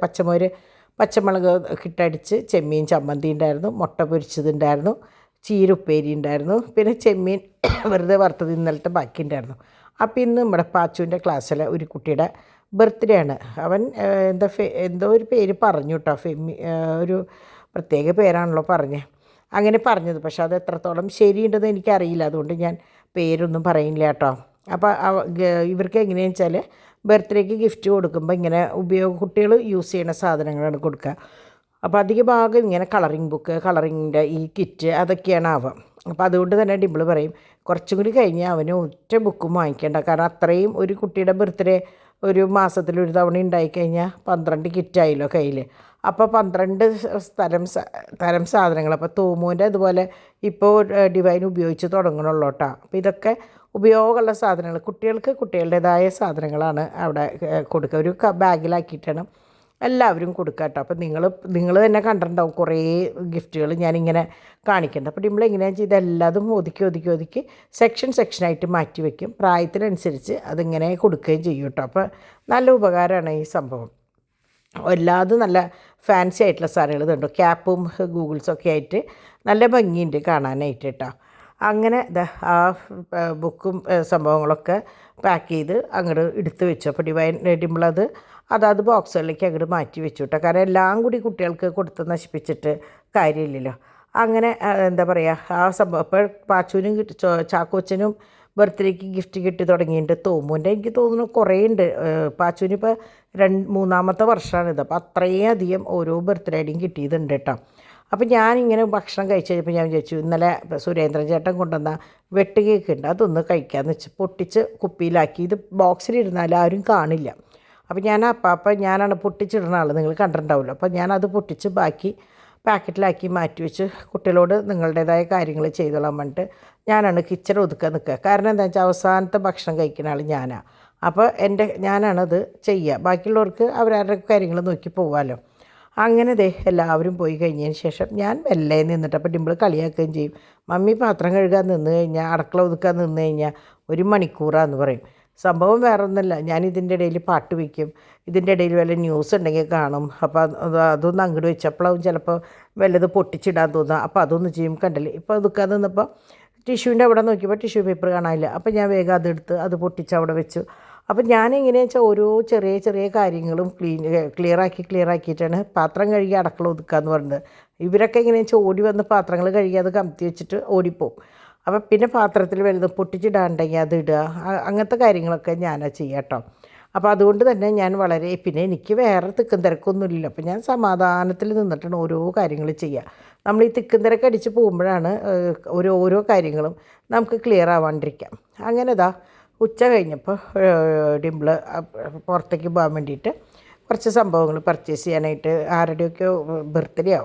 പച്ചമുളക് കിട്ടടിച്ച്, ചെമ്മീൻ ചമ്മന്തി ഉണ്ടായിരുന്നു, മുട്ട പൊരിച്ചതുണ്ടായിരുന്നു, ചീര ഉപ്പേരി ഉണ്ടായിരുന്നു, പിന്നെ ചെമ്മീൻ വെറുതെ വറുത്തത് ഇന്നലത്തെ ബാക്കി ഉണ്ടായിരുന്നു. അപ്പോൾ ഇന്ന് നമ്മുടെ പാച്ചുവിൻ്റെ ക്ലാസ്സിലെ ഒരു കുട്ടിയുടെ ബർത്ത്ഡേ ആണ്. അവൻ എന്തോ ഒരു പേര് പറഞ്ഞു കേട്ടോ, ഒരു പ്രത്യേക പേരാണല്ലോ പറഞ്ഞത്. അങ്ങനെ പറഞ്ഞത്, പക്ഷെ അത് എത്രത്തോളം ശരിയുണ്ടെന്ന് എനിക്കറിയില്ല. അതുകൊണ്ട് ഞാൻ പേരൊന്നും പറയില്ല കേട്ടോ. അപ്പോൾ ഇവർക്ക് എങ്ങനെയാണെന്ന് വെച്ചാൽ ബർത്ത്ഡേക്ക് ഗിഫ്റ്റ് കൊടുക്കുമ്പോൾ ഇങ്ങനെ കുട്ടികൾ യൂസ് ചെയ്യുന്ന സാധനങ്ങളാണ് കൊടുക്കുക. അപ്പോൾ അധിക ഭാഗം ഇങ്ങനെ കളറിങ് ബുക്ക്, കളറിങ്ങിൻ്റെ ഈ കിറ്റ്, അതൊക്കെയാണ് ആവാം. അപ്പോൾ അതുകൊണ്ട് തന്നെ ഡിംപിൾ പറയും, കുറച്ചും കൂടി കഴിഞ്ഞാൽ അവന് ഒറ്റ ബുക്കും വാങ്ങിക്കേണ്ട. കാരണം അത്രയും ഒരു കുട്ടിയുടെ ബർത്ത്ഡേ ഒരു മാസത്തിലൊരു തവണ ഉണ്ടായിക്കഴിഞ്ഞാൽ 12 കിറ്റായില്ലോ കയ്യിൽ. അപ്പോൾ 12 തരം സാധനങ്ങൾ. അപ്പോൾ തോമുവിൻ്റെ അതുപോലെ ഇപ്പോൾ ഡിവൈൻ ഉപയോഗിച്ച് തുടങ്ങണുള്ളൂ കേട്ടോ. അപ്പോൾ ഇതൊക്കെ ഉപയോഗമുള്ള സാധനങ്ങൾ, കുട്ടികളുടേതായ സാധനങ്ങളാണ് അവിടെ കൊടുക്കുക. ഒരു ബാഗിലാക്കിയിട്ടാണ് എല്ലാവരും കൊടുക്കുക കേട്ടോ. അപ്പോൾ നിങ്ങൾ തന്നെ കണ്ടിട്ടുണ്ടാവും കുറേ ഗിഫ്റ്റുകൾ ഞാനിങ്ങനെ കാണിക്കുന്നുണ്ട്. അപ്പോൾ നമ്മളെങ്ങനെയാണെന്ന് വെച്ചാൽ ഇതെല്ലാതും ഒതുക്കി സെക്ഷനായിട്ട് മാറ്റി വയ്ക്കും. പ്രായത്തിനനുസരിച്ച് അതിങ്ങനെ കൊടുക്കുകയും ചെയ്യും കേട്ടോ. അപ്പോൾ നല്ല ഉപകാരമാണ് ഈ സംഭവം. എല്ലാതും നല്ല ഫാൻസി ആയിട്ടുള്ള സാധനങ്ങൾ ഇതുണ്ടോ, ക്യാപ്പും ഗൂഗിൾസൊക്കെ ആയിട്ട് നല്ല ഭംഗിയുണ്ട് കാണാനായിട്ട് കേട്ടോ. അങ്ങനെ ആ ബുക്കും സംഭവങ്ങളൊക്കെ പാക്ക് ചെയ്ത് അങ്ങോട്ട് എടുത്ത് വെച്ചു. അപ്പോൾ ഡിംപിളത് അതാത് ബോക്സുകളിലേക്ക് അങ്ങോട്ട് മാറ്റി വെച്ചു കേട്ടോ. കാരണം എല്ലാം കൂടി കുട്ടികൾക്ക് കൊടുത്ത് നശിപ്പിച്ചിട്ട് കാര്യമില്ലല്ലോ. അങ്ങനെ എന്താ പറയുക, ആ സംഭവം ഇപ്പോൾ പാച്ചുവിനും ചാക്കോച്ചനും ബർത്ത്ഡേക്ക് ഗിഫ്റ്റ് കിട്ടി തുടങ്ങിയിട്ട് തോമുൻ്റെ എനിക്ക് തോന്നുന്നു കുറേ ഉണ്ട്. പാച്ചുവിനിപ്പോൾ 3-ാമത്തെ വർഷമാണിത്. അപ്പോൾ അത്രയും അധികം ഓരോ ബർത്ത്ഡേയുടെയും കിട്ടിയതുണ്ട് കേട്ടോ. അപ്പോൾ ഞാനിങ്ങനെ ഭക്ഷണം കഴിച്ച് കഴിഞ്ഞപ്പോൾ ഞാൻ വിചാരിച്ചു, ഇന്നലെ സുരേന്ദ്രൻ ചേട്ടൻ കൊണ്ടുവന്ന വെട്ട് കേക്ക് ഉണ്ട്, അതൊന്ന് കഴിക്കാമെന്ന് വെച്ച് പൊട്ടിച്ച് കുപ്പിയിലാക്കി. ഇത് ബോക്സിലിരുന്നാൽ ആരും കാണില്ല. അപ്പോൾ ഞാനാണ് പൊട്ടിച്ചിടുന്ന ആൾ, നിങ്ങൾ കണ്ടിട്ടുണ്ടാവുമല്ലോ. അപ്പോൾ ഞാനത് പൊട്ടിച്ച് ബാക്കി പാക്കറ്റിലാക്കി മാറ്റി വെച്ച് കുട്ടികളോട് നിങ്ങളുടേതായ കാര്യങ്ങൾ ചെയ്തോളാൻ പറഞ്ഞിട്ട് ഞാനാണ് കിച്ചൺ ഒതുക്കാൻ നിൽക്കുക. കാരണം എന്താ വെച്ചാൽ അവസാനത്തെ ഭക്ഷണം കഴിക്കുന്ന ആൾ ഞാനാണ്. അപ്പോൾ ഞാനാണത് ചെയ്യുക. ബാക്കിയുള്ളവർക്ക് അവരവരുടെ കാര്യങ്ങൾ നോക്കി പോകാമല്ലോ. അങ്ങനെ എല്ലാവരും പോയി കഴിഞ്ഞതിന് ശേഷം ഞാൻ മെല്ലെ നിന്നിട്ട്, അപ്പോൾ ഡിംപിൾ കളിയാക്കുകയും ചെയ്യും, മമ്മി പാത്രം കഴുകാൻ നിന്ന് കഴിഞ്ഞാൽ, അടുക്കള ഒതുക്കാൻ നിന്ന് കഴിഞ്ഞാൽ 1 മണിക്കൂറാന്ന് പറയും. സംഭവം വേറെ ഒന്നുമല്ല, ഞാൻ ഇതിൻ്റെ ഇടയിൽ പാട്ട് വയ്ക്കും, ഇതിൻ്റെ ഇടയിൽ വല്ല ന്യൂസ് ഉണ്ടെങ്കിൽ കാണും. അപ്പോൾ അതൊന്ന് അങ്ങോട്ട് വെച്ചപ്പോഴും ചിലപ്പോൾ വല്ലത് പൊട്ടിച്ചിടാൻ തോന്നുക, അപ്പോൾ അതൊന്ന് ചെയ്യും. കണ്ടല്ലേ, ഇപ്പോൾ ഒതുക്കാൻ നിന്നപ്പോൾ ടിഷ്യൂവിൻ്റെ അവിടെ നോക്കിയപ്പോൾ ടിഷ്യൂ പേപ്പർ കാണാനില്ല. അപ്പോൾ ഞാൻ വേഗം അതെടുത്ത് അത് പൊട്ടിച്ച് അവിടെ വെച്ചു. അപ്പം ഞാനെങ്ങനെയാണെന്ന് വെച്ചാൽ ഓരോ ചെറിയ കാര്യങ്ങളും ക്ലിയറാക്കിയിട്ടാണ് പാത്രം കഴുകി അടുക്കള ഒതുക്കാമെന്ന് പറഞ്ഞത്. ഇവരൊക്കെ എങ്ങനെയാണെന്ന് വെച്ചാൽ ഓടി വന്ന് പാത്രങ്ങൾ കഴുകി അത് കമത്തി വെച്ചിട്ട് ഓടിപ്പോവും. അപ്പം പിന്നെ പാത്രത്തിൽ വലുത് പൊട്ടിച്ചിടാണ്ടെങ്കിൽ അത് ഇടുക, അങ്ങനത്തെ കാര്യങ്ങളൊക്കെ ഞാനാ ചെയ്യുക കേട്ടോ. അപ്പോൾ അതുകൊണ്ട് തന്നെ ഞാൻ പിന്നെ എനിക്ക് വേറെ തിക്കും തിരക്കൊന്നുമില്ല. അപ്പോൾ ഞാൻ സമാധാനത്തിൽ നിന്നിട്ടാണ് ഓരോ കാര്യങ്ങൾ ചെയ്യുക. നമ്മൾ ഈ തിക്കും തിരക്കടിച്ച് പോകുമ്പോഴാണ് ഓരോ കാര്യങ്ങളും നമുക്ക് ക്ലിയർ ആവാണ്ടിരിക്കാം. അങ്ങനെ ഉച്ച കഴിഞ്ഞപ്പോൾ ഡിംപിൾ പുറത്തേക്ക് പോകാൻ വേണ്ടിയിട്ട് കുറച്ച് സംഭവങ്ങൾ പർച്ചേസ് ചെയ്യാനായിട്ട്, ആരുടെയൊക്കെയോ ബർത്ത്ഡേയോ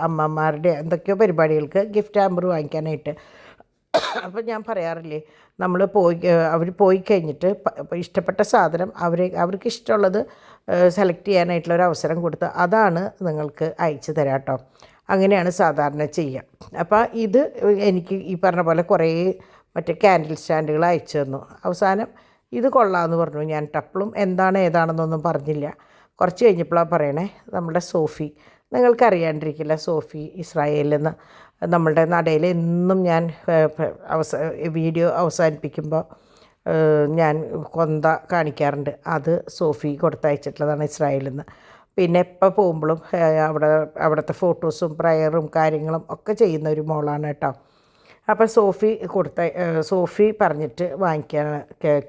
അമ്മമാരുടെ എന്തൊക്കെയോ പരിപാടികൾക്ക് ഗിഫ്റ്റ് ഹാമ്പർ വാങ്ങിക്കാനായിട്ട്. അപ്പോൾ ഞാൻ പറയാറില്ലേ, അവർ പോയി കഴിഞ്ഞിട്ട് ഇഷ്ടപ്പെട്ട സാധനം അവർക്ക് ഇഷ്ടമുള്ളത് സെലക്ട് ചെയ്യാനായിട്ടുള്ള ഒരു അവസരം കൊടുത്ത് അതാണ് നിങ്ങൾക്ക് അയച്ചു തരാം കേട്ടോ. അങ്ങനെയാണ് സാധാരണ ചെയ്യുക. അപ്പോൾ ഇത് എനിക്ക് ഈ പറഞ്ഞ പോലെ കുറേ മറ്റേ ക്യാൻഡിൽ സ്റ്റാൻഡുകൾ അയച്ചു തന്നു. അവസാനം ഇത് കൊള്ളാമെന്ന് പറഞ്ഞു. ഞാൻ ടപ്പിളും ഏതാണെന്നൊന്നും പറഞ്ഞില്ല. കുറച്ച് കഴിഞ്ഞപ്പോഴാണ് പറയണേ, നമ്മുടെ സോഫി, നിങ്ങൾക്കറിയാണ്ടിരിക്കില്ല, സോഫി ഇസ്രായേലിൽ നിന്ന് നമ്മളുടെ നടയിൽ എന്നും ഞാൻ വീഡിയോ അവസാനിപ്പിക്കുമ്പോൾ ഞാൻ കൊന്ത കാണിക്കാറുണ്ട്. അത് സോഫി കൊടുത്തയച്ചിട്ടുള്ളതാണ് ഇസ്രായേലിൽ നിന്ന്. പിന്നെ എപ്പോൾ പോകുമ്പോഴും അവിടുത്തെ ഫോട്ടോസും പ്രയറും കാര്യങ്ങളും ഒക്കെ ചെയ്യുന്ന ഒരു മോളാണ് കേട്ടോ. അപ്പോൾ സോഫി പറഞ്ഞിട്ട് വാങ്ങിക്കാനാണ്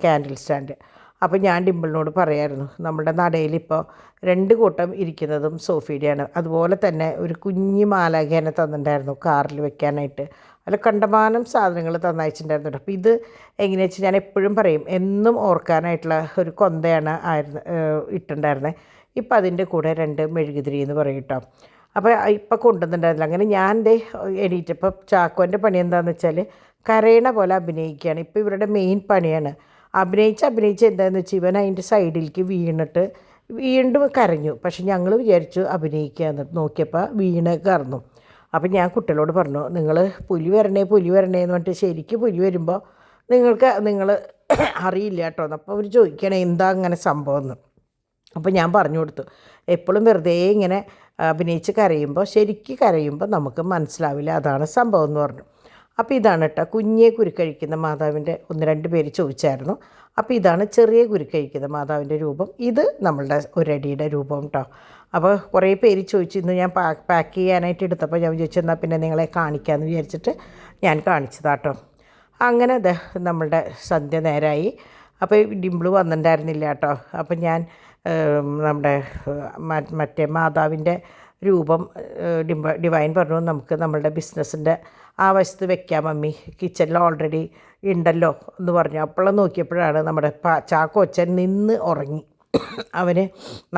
ക്യാൻഡിൽ സ്റ്റാൻഡ്. അപ്പോൾ ഞാൻ ഡിംപിളിനോട് പറയായിരുന്നു, നമ്മുടെ നടയിലിപ്പോൾ 2 കൂട്ടം ഇരിക്കുന്നതും സോഫിയുടെയാണ്. അതുപോലെ തന്നെ ഒരു കുഞ്ഞി മാലാഖേനെ തന്നിട്ടുണ്ടായിരുന്നു കാറിൽ വെക്കാനായിട്ട്. അതിൽ കണ്ടമാനം സാധനങ്ങൾ തന്നയച്ചിട്ടുണ്ടായിരുന്നു. അപ്പോൾ ഇത് എങ്ങനെയാണെന്ന് വെച്ചാൽ ഞാൻ എപ്പോഴും പറയും, എന്നും ഓർക്കാനായിട്ടുള്ള ഒരു കൊന്തയാണ് ഇട്ടുണ്ടായിരുന്നത്. ഇപ്പം അതിൻ്റെ കൂടെ 2 മെഴുകുതിരി എന്ന് പറയും കേട്ടോ. അപ്പോൾ ഇപ്പം കൊണ്ടുവന്നിട്ടുണ്ടായിരുന്നില്ല. അങ്ങനെ ഞാൻ എണീറ്റപ്പോൾ ചാക്കോൻ്റെ പണി എന്താണെന്ന് വെച്ചാൽ കരയണ പോലെ അഭിനയിക്കുകയാണ്. ഇപ്പോൾ ഇവരുടെ മെയിൻ പണിയാണ്. അഭിനയിച്ച് എന്താണെന്ന് വെച്ചാൽ ഇവൻ അതിൻ്റെ സൈഡിലേക്ക് വീണിട്ട് വീണ്ടും കരഞ്ഞു. പക്ഷെ ഞങ്ങൾ വിചാരിച്ചു അഭിനയിക്കുക, എന്നിട്ട് നോക്കിയപ്പോൾ കറന്നു. അപ്പം ഞാൻ കുട്ടികളോട് പറഞ്ഞു, നിങ്ങൾ പുലി വരണേ എന്ന് പറഞ്ഞിട്ട് ശരിക്കും പുലി വരുമ്പോൾ നിങ്ങൾ അറിയില്ല കേട്ടോ. അപ്പോൾ അവർ ചോദിക്കണേ എന്താ അങ്ങനെ സംഭവം എന്ന്. അപ്പോൾ ഞാൻ പറഞ്ഞു കൊടുത്തു, എപ്പോഴും വെറുതെ ഇങ്ങനെ അഭിനയിച്ച് കരയുമ്പോൾ നമുക്ക് മനസ്സിലാവില്ല, അതാണ് സംഭവം എന്ന് പറഞ്ഞു. അപ്പോൾ ഇതാണ് കേട്ടോ കുഞ്ഞേ കുരുക്കഴിക്കുന്ന മാതാവിൻ്റെ 1-2 പേര് ചോദിച്ചായിരുന്നു. അപ്പോൾ ഇതാണ് ചെറിയ കുരുക്കഴിക്കുന്ന മാതാവിൻ്റെ രൂപം. ഇത് നമ്മളുടെ 1 അടിയുടെ രൂപം കേട്ടോ. അപ്പോൾ കുറേ പേര് ചോദിച്ചു. ഇന്ന് ഞാൻ പാക്ക് ചെയ്യാനായിട്ട് എടുത്തപ്പോൾ ഞാൻ വിചാരിച്ചു എന്നാൽ പിന്നെ നിങ്ങളെ കാണിക്കാമെന്ന് വിചാരിച്ചിട്ട് ഞാൻ കാണിച്ചതാട്ടോ. അങ്ങനെ നമ്മളുടെ സന്ധ്യ നേരമായി. അപ്പോൾ ഡിംപിൾ വന്നിട്ടുണ്ടായിരുന്നില്ല കേട്ടോ. അപ്പം ഞാൻ നമ്മുടെ മറ്റേ മാതാവിൻ്റെ രൂപം ഡിവൈൻ പറഞ്ഞു, നമുക്ക് നമ്മളുടെ ബിസിനസ്സിൻ്റെ ആ വശത്ത് വെക്കാം മമ്മി, കിച്ചണിൽ ഓൾറെഡി ഉണ്ടല്ലോ എന്ന് പറഞ്ഞു. അപ്പോഴും നോക്കിയപ്പോഴാണ് നമ്മുടെ ചാക്കോച്ചൻ നിന്ന് ഉറങ്ങി. അവന്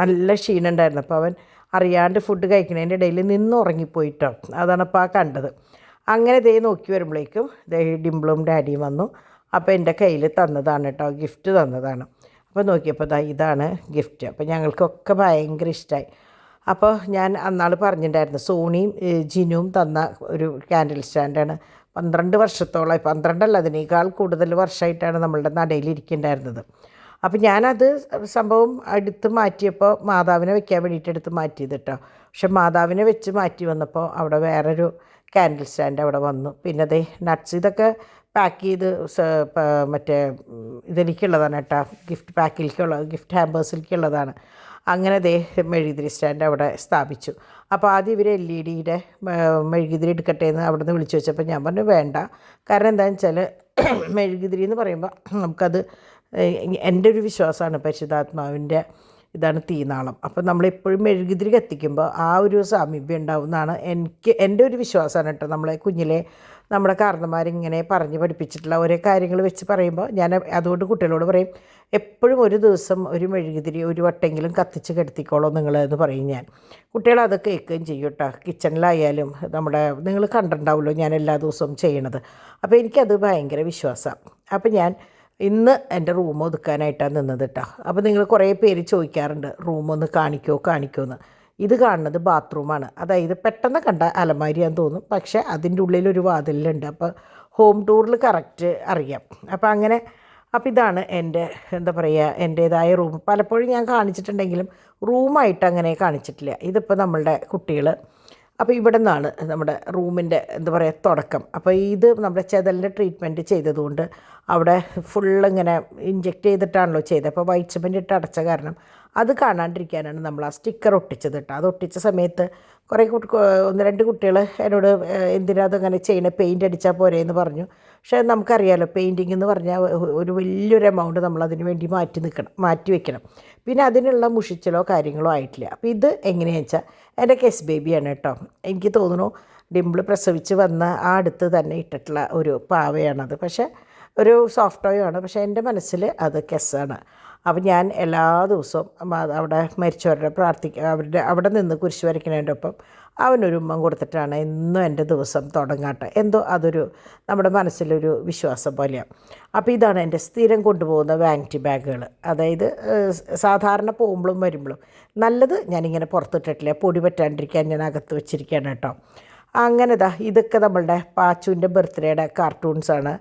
നല്ല ക്ഷീണം ഉണ്ടായിരുന്നു. അപ്പോൾ അവൻ അറിയാണ്ട് ഫുഡ് കഴിക്കുന്നതിൻ്റെ ഇടയിൽ നിന്ന് ഉറങ്ങിപ്പോയിട്ടോ. അതാണ് അപ്പോൾ കണ്ടത്. അങ്ങനെ നോക്കി വരുമ്പോഴേക്കും ഡിംപിളും ഡാഡിയും വന്നു. അപ്പോൾ എൻ്റെ കയ്യിൽ തന്നതാണ് കേട്ടോ, ഗിഫ്റ്റ് തന്നതാണ്. അപ്പോൾ നോക്കിയപ്പോൾ ഇതാണ് ഗിഫ്റ്റ്. അപ്പോൾ ഞങ്ങൾക്കൊക്കെ ഭയങ്കര ഇഷ്ടമായി. അപ്പോൾ ഞാൻ അന്നാൾ പറഞ്ഞിട്ടുണ്ടായിരുന്നു, സോണിയും ജിനുവും തന്ന ഒരു ക്യാൻഡിൽ സ്റ്റാൻഡാണ്. 12 വർഷത്തോളമായി, 12 അല്ല അതിനേക്കാൾ കൂടുതൽ വർഷമായിട്ടാണ് നമ്മളുടെ നടയിലിരിക്കുന്നുണ്ടായിരുന്നത്. അപ്പോൾ ഞാനത് സംഭവം എടുത്ത് മാറ്റിയപ്പോൾ മാതാവിനെ വെക്കാൻ വേണ്ടിയിട്ട് എടുത്ത് മാറ്റിയത് കേട്ടോ. പക്ഷെ മാതാവിനെ വെച്ച് മാറ്റി വന്നപ്പോൾ അവിടെ വേറൊരു ക്യാൻഡിൽ സ്റ്റാൻഡ് അവിടെ വന്നു. പിന്നെ നട്ട്സ് ഇതൊക്കെ പാക്ക് ചെയ്ത് മറ്റേ ഇതിലേക്കുള്ളതാണ് കേട്ടോ, ഗിഫ്റ്റ് ഹാമ്പേഴ്സിലേക്കുള്ളതാണ്. അങ്ങനെ മെഴുകുതിരി സ്റ്റാൻഡ് അവിടെ സ്ഥാപിച്ചു. അപ്പോൾ ആദ്യം ഇവർ LED മെഴുകുതിരി എടുക്കട്ടെ എന്ന് അവിടെ നിന്ന് വിളിച്ചു വെച്ചപ്പോൾ ഞാൻ പറഞ്ഞു വേണ്ട. കാരണം എന്താണെന്ന് വെച്ചാൽ മെഴുകുതിരി എന്ന് പറയുമ്പോൾ നമുക്കത് എൻ്റെ ഒരു വിശ്വാസമാണ്, പരിശുദ്ധാത്മാവിൻ്റെ ഇതാണ് തീനാളം. അപ്പോൾ നമ്മളെപ്പോഴും മെഴുകുതിരി കത്തിക്കുമ്പോൾ ആ ഒരു സാമീപ്യം ഉണ്ടാവുമെന്നാണ് എൻ്റെ ഒരു വിശ്വാസമാണ് കേട്ടോ. നമ്മളെ കുഞ്ഞിലെ നമ്മുടെ കാരണന്മാരിങ്ങനെ പറഞ്ഞ് പഠിപ്പിച്ചിട്ടുള്ള ഓരോ കാര്യങ്ങൾ വെച്ച് പറയുമ്പോൾ ഞാൻ അതുകൊണ്ട് കുട്ടികളോട് പറയും, എപ്പോഴും ഒരു ദിവസം ഒരു മെഴുകുതിരി ഒരു വട്ടെങ്കിലും കത്തിച്ച് കെടുത്തിക്കോളൂ നിങ്ങൾ എന്ന് പറയും ഞാൻ. കുട്ടികൾ അത് കേൾക്കുകയും ചെയ്യും കേട്ടോ. കിച്ചണിലായാലും നിങ്ങൾ കണ്ടിട്ടുണ്ടാവുമല്ലോ ഞാൻ എല്ലാ ദിവസവും ചെയ്യണത്. അപ്പോൾ എനിക്കത് ഭയങ്കര വിശ്വാസമാണ്. അപ്പോൾ ഞാൻ ഇന്ന് എൻ്റെ റൂം ഒതുക്കാനായിട്ടാണ് നിന്നത് കേട്ടോ. അപ്പോൾ നിങ്ങൾ കുറേ പേര് ചോദിക്കാറുണ്ട് റൂമൊന്ന് കാണിക്കുമോ എന്ന്. ഇത് കാണുന്നത് ബാത്റൂമാണ്. അതായത് പെട്ടെന്ന് കണ്ട അലമാരിയാന്ന് തോന്നും, പക്ഷേ അതിൻ്റെ ഉള്ളിലൊരു വാതിലുണ്ട്. അപ്പോൾ ഹോം ടൂറിൽ കറക്റ്റ് അറിയാം. അപ്പോൾ ഇതാണ് എൻ്റെ എൻ്റേതായ റൂം. പലപ്പോഴും ഞാൻ കാണിച്ചിട്ടുണ്ടെങ്കിലും റൂമായിട്ട് അങ്ങനെ കാണിച്ചിട്ടില്ല. ഇതിപ്പോൾ നമ്മളുടെ കുട്ടികൾ. അപ്പോൾ ഇവിടെ നിന്നാണ് നമ്മുടെ റൂമിൻ്റെ തുടക്കം. അപ്പോൾ ഇത് നമ്മുടെ ചെതലിൻ്റെ ട്രീറ്റ്മെൻറ്റ് ചെയ്തതുകൊണ്ട് അവിടെ ഫുള്ളിങ്ങനെ ഇഞ്ചെക്റ്റ് ചെയ്തിട്ടാണല്ലോ ചെയ്തത്. അപ്പോൾ വൈറ്റ് സിമൻറ്റ് ഇട്ട് അടച്ച കാരണം അത് കാണാണ്ടിരിക്കാനാണ് നമ്മൾ ആ സ്റ്റിക്കർ ഒട്ടിച്ചത് കേട്ടോ. അത് ഒട്ടിച്ച സമയത്ത് കുറേ 1-2 കുട്ടികൾ എന്നോട് എന്തിനാ അതങ്ങനെ ചെയ്യണേ, പെയിൻ്റ് അടിച്ചാൽ പോരെ എന്ന് പറഞ്ഞു. പക്ഷേ നമുക്കറിയാമല്ലോ പെയിൻറ്റിങ് എന്ന് പറഞ്ഞാൽ ഒരു വലിയൊരു എമൗണ്ട് നമ്മളതിന് വേണ്ടി മാറ്റി വെക്കണം. പിന്നെ അതിനുള്ള മുഷിച്ചലോ കാര്യങ്ങളോ ആയിട്ടില്ല. അപ്പോൾ ഇത് എങ്ങനെയാണെന്ന് വെച്ചാൽ എൻ്റെ കെസ് ബേബിയാണ് കേട്ടോ. എനിക്ക് തോന്നുന്നു ഡിംപിൾ പ്രസവിച്ച് വന്ന ആ അടുത്ത് തന്നെ ഇട്ടിട്ടുള്ള ഒരു പാവയാണത്. പക്ഷേ ഒരു സോഫ്റ്റ് ടോയ് ആണ്. പക്ഷേ എൻ്റെ മനസ്സിൽ അത് കെസ്സാണ്. അപ്പം ഞാൻ എല്ലാ ദിവസവും അവിടെ മരിച്ചവരുടെ അവിടെ നിന്ന് കുരിശ് വരയ്ക്കുന്നതിൻ്റെ ഒപ്പം അവനൊരു ഉമ്മം കൊടുത്തിട്ടാണ് എന്നും എൻ്റെ ദിവസം തുടങ്ങാട്ടെ. എന്തോ അതൊരു നമ്മുടെ മനസ്സിലൊരു വിശ്വാസം പോലെയാണ്. അപ്പോൾ ഇതാണ് എൻ്റെ സ്ഥിരം കൊണ്ടുപോകുന്ന വാനിറ്റി ബാഗുകൾ. അതായത് സാധാരണ പോകുമ്പോഴും വരുമ്പോഴും നല്ലത് ഞാനിങ്ങനെ പുറത്തിട്ടിട്ടില്ല, പൊടി പറ്റാണ്ടിരിക്കാൻ ഞാൻ അകത്ത് വെച്ചിരിക്കുകയാണ് കേട്ടോ. അങ്ങനെ ഇതൊക്കെ നമ്മളുടെ പാച്ചുവിൻ്റെ ബർത്ത്ഡേയുടെ കാർട്ടൂൺസാണ്.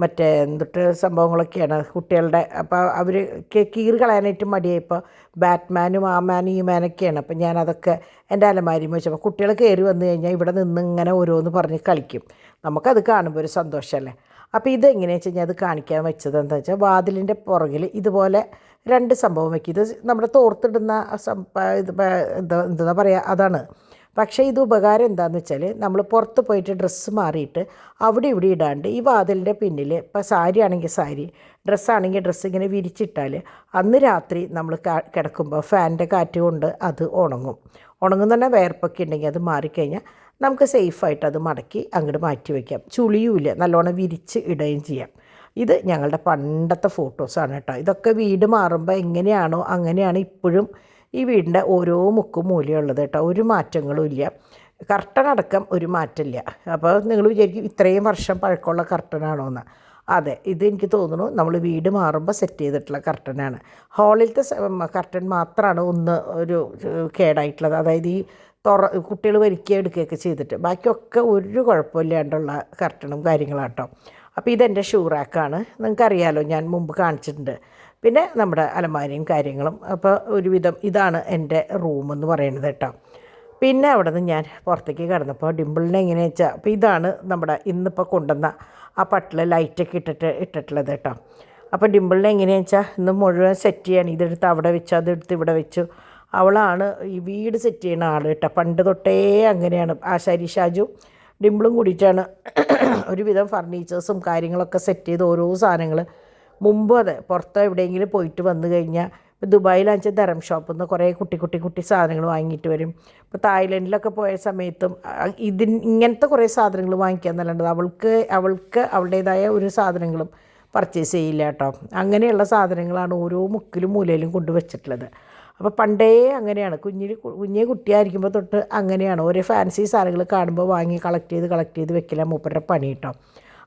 മറ്റേ സംഭവങ്ങളൊക്കെയാണ് കുട്ടികളുടെ. അപ്പോൾ അവർ കീറി കളയാനായിട്ട് മടിയായപ്പോൾ ബാറ്റ്മാനും ഈ മാനൊക്കെയാണ്. അപ്പം ഞാനതൊക്കെ എൻ്റെ അലമാരിയും വെച്ചപ്പോൾ കുട്ടികൾ കയറി വന്നു കഴിഞ്ഞാൽ ഇവിടെ നിന്ന് ഇങ്ങനെ ഓരോന്ന് പറഞ്ഞ് കളിക്കും. നമുക്കത് കാണുമ്പോൾ ഒരു സന്തോഷമല്ലേ. അപ്പോൾ ഇതെങ്ങനെയാണെന്ന് വെച്ച് കഴിഞ്ഞാൽ അത് കാണിക്കാൻ വെച്ചത് എന്താ വെച്ചാൽ വാതിലിൻ്റെ പുറകിൽ ഇതുപോലെ 2 സംഭവം വയ്ക്കും. ഇത് നമ്മുടെ തോർത്തിടുന്ന എന്താ പറയുക അതാണ്. പക്ഷേ ഇത് ഉപകാരം എന്താണെന്ന് വെച്ചാൽ നമ്മൾ പുറത്ത് പോയിട്ട് ഡ്രസ്സ് മാറിയിട്ട് അവിടെ ഇവിടെ ഇടാണ്ട് ഈ വാതിലിൻ്റെ പിന്നിൽ ഇപ്പോൾ സാരി ആണെങ്കിൽ സാരി, ഡ്രസ്സാണെങ്കിൽ ഡ്രസ്സ് ഇങ്ങനെ വിരിച്ചിട്ടാൽ അന്ന് രാത്രി നമ്മൾ കിടക്കുമ്പോൾ ഫാനിൻ്റെ കാറ്റ് കൊണ്ട് അത് ഉണങ്ങും തന്നെ. വേർപ്പൊക്കെ ഉണ്ടെങ്കിൽ അത് മാറിക്കഴിഞ്ഞാൽ നമുക്ക് സേഫായിട്ട് അത് മടക്കി അങ്ങോട്ട് മാറ്റി വയ്ക്കാം. ചുളിയുമില്ല, നല്ലോണം വിരിച്ച് ഇടുകയും ചെയ്യാം. ഇത് ഞങ്ങളുടെ പണ്ടത്തെ ഫോട്ടോസാണ് കേട്ടോ. ഇതൊക്കെ വീട് മാറുമ്പോൾ എങ്ങനെയാണോ അങ്ങനെയാണ് ഇപ്പോഴും ഈ വീടിൻ്റെ ഓരോ മുക്കും മൂലയും ഉള്ളത് കേട്ടോ. ഒരു മാറ്റങ്ങളും ഇല്ല. കർട്ടൻ അടക്കം ഒരു മാറ്റമില്ല. അപ്പോൾ നിങ്ങൾ വിചാരിക്കും ഇത്രയും വർഷം പഴക്കമുള്ള കർട്ടനാണോ എന്ന്. അതെ, ഇത് എനിക്ക് തോന്നുന്നു നമ്മൾ വീട് മാറുമ്പോൾ സെറ്റ് ചെയ്തിട്ടുള്ള കർട്ടനാണ്. ഹാളിലത്തെ കർട്ടൻ മാത്രമാണ് ഒന്ന് ഒരു കേടായിട്ടുള്ളത്. അതായത് ഈ കുട്ടികൾ വലിക്കുക എടുക്കുകയൊക്കെ ചെയ്തിട്ട് ബാക്കിയൊക്കെ ഒരു കുഴപ്പമില്ലാണ്ടുള്ള കർട്ടനും കാര്യങ്ങളാട്ടോ. അപ്പോൾ ഇതെൻ്റെ ഷൂ റാക്കാണ്. നിങ്ങൾക്കറിയാലോ, ഞാൻ മുമ്പ് കാണിച്ചിട്ടുണ്ട്. പിന്നെ നമ്മുടെ അലമാരയും കാര്യങ്ങളും. അപ്പോൾ ഒരുവിധം ഇതാണ് എൻ്റെ റൂമെന്ന് പറയുന്നത് കേട്ടോ. പിന്നെ അവിടെ നിന്ന് ഞാൻ പുറത്തേക്ക് കിടന്നപ്പോൾ ഡിമ്പിളിനെ എങ്ങനെയാ വെച്ചാൽ, അപ്പോൾ ഇതാണ് നമ്മുടെ ഇന്നിപ്പോൾ കൊണ്ടുവന്ന ആ പട്ടിൽ ലൈറ്റൊക്കെ ഇട്ടിട്ടുള്ളത് കേട്ടോ. അപ്പോൾ ഡിമ്പിളിനെ എങ്ങനെയാണെന്ന് വെച്ചാൽ ഇന്ന് മുഴുവൻ സെറ്റ് ചെയ്യാണ്. ഇതെടുത്ത് അവിടെ വെച്ചു, അതെടുത്ത് ഇവിടെ വെച്ചു. അവളാണ് ഈ വീട് സെറ്റ് ചെയ്യുന്ന ആൾ കേട്ടോ. പണ്ട് തൊട്ടേ അങ്ങനെയാണ്. ആശാരി ഷാജു ഡിമ്പിളും കൂടിയിട്ടാണ് ഒരുവിധം ഫർണിച്ചേഴ്സും കാര്യങ്ങളൊക്കെ സെറ്റ് ചെയ്ത് ഓരോ സാധനങ്ങൾ മുമ്പ് അതെ പുറത്ത് എവിടെയെങ്കിലും പോയിട്ട് വന്നു കഴിഞ്ഞാൽ, ഇപ്പോൾ ദുബായിലാണെന്ന് വെച്ചാൽ ധരം ഷോപ്പിൽ നിന്ന് കുറേ കുട്ടി സാധനങ്ങൾ വാങ്ങിയിട്ട് വരും. ഇപ്പോൾ തായ്ലൻഡിലൊക്കെ പോയ സമയത്തും ഇങ്ങനത്തെ കുറേ സാധനങ്ങൾ വാങ്ങിക്കാൻ നല്ലത്. അവൾക്ക് അവളുടേതായ ഒരു സാധനങ്ങളും പർച്ചേസ് ചെയ്യില്ല കേട്ടോ. അങ്ങനെയുള്ള സാധനങ്ങളാണ് ഓരോ മുക്കിലും മൂലയിലും കൊണ്ടുവച്ചിട്ടുള്ളത്. അപ്പോൾ പണ്ടേ അങ്ങനെയാണ്. കുഞ്ഞേ കുട്ടിയായിരിക്കുമ്പോൾ തൊട്ട് അങ്ങനെയാണ്. ഓരോ ഫാൻസി സാധനങ്ങൾ കാണുമ്പോൾ വാങ്ങി കളക്ട് ചെയ്ത് വെക്കില്ല മൂപ്പരുടെ പണി കേട്ടോ.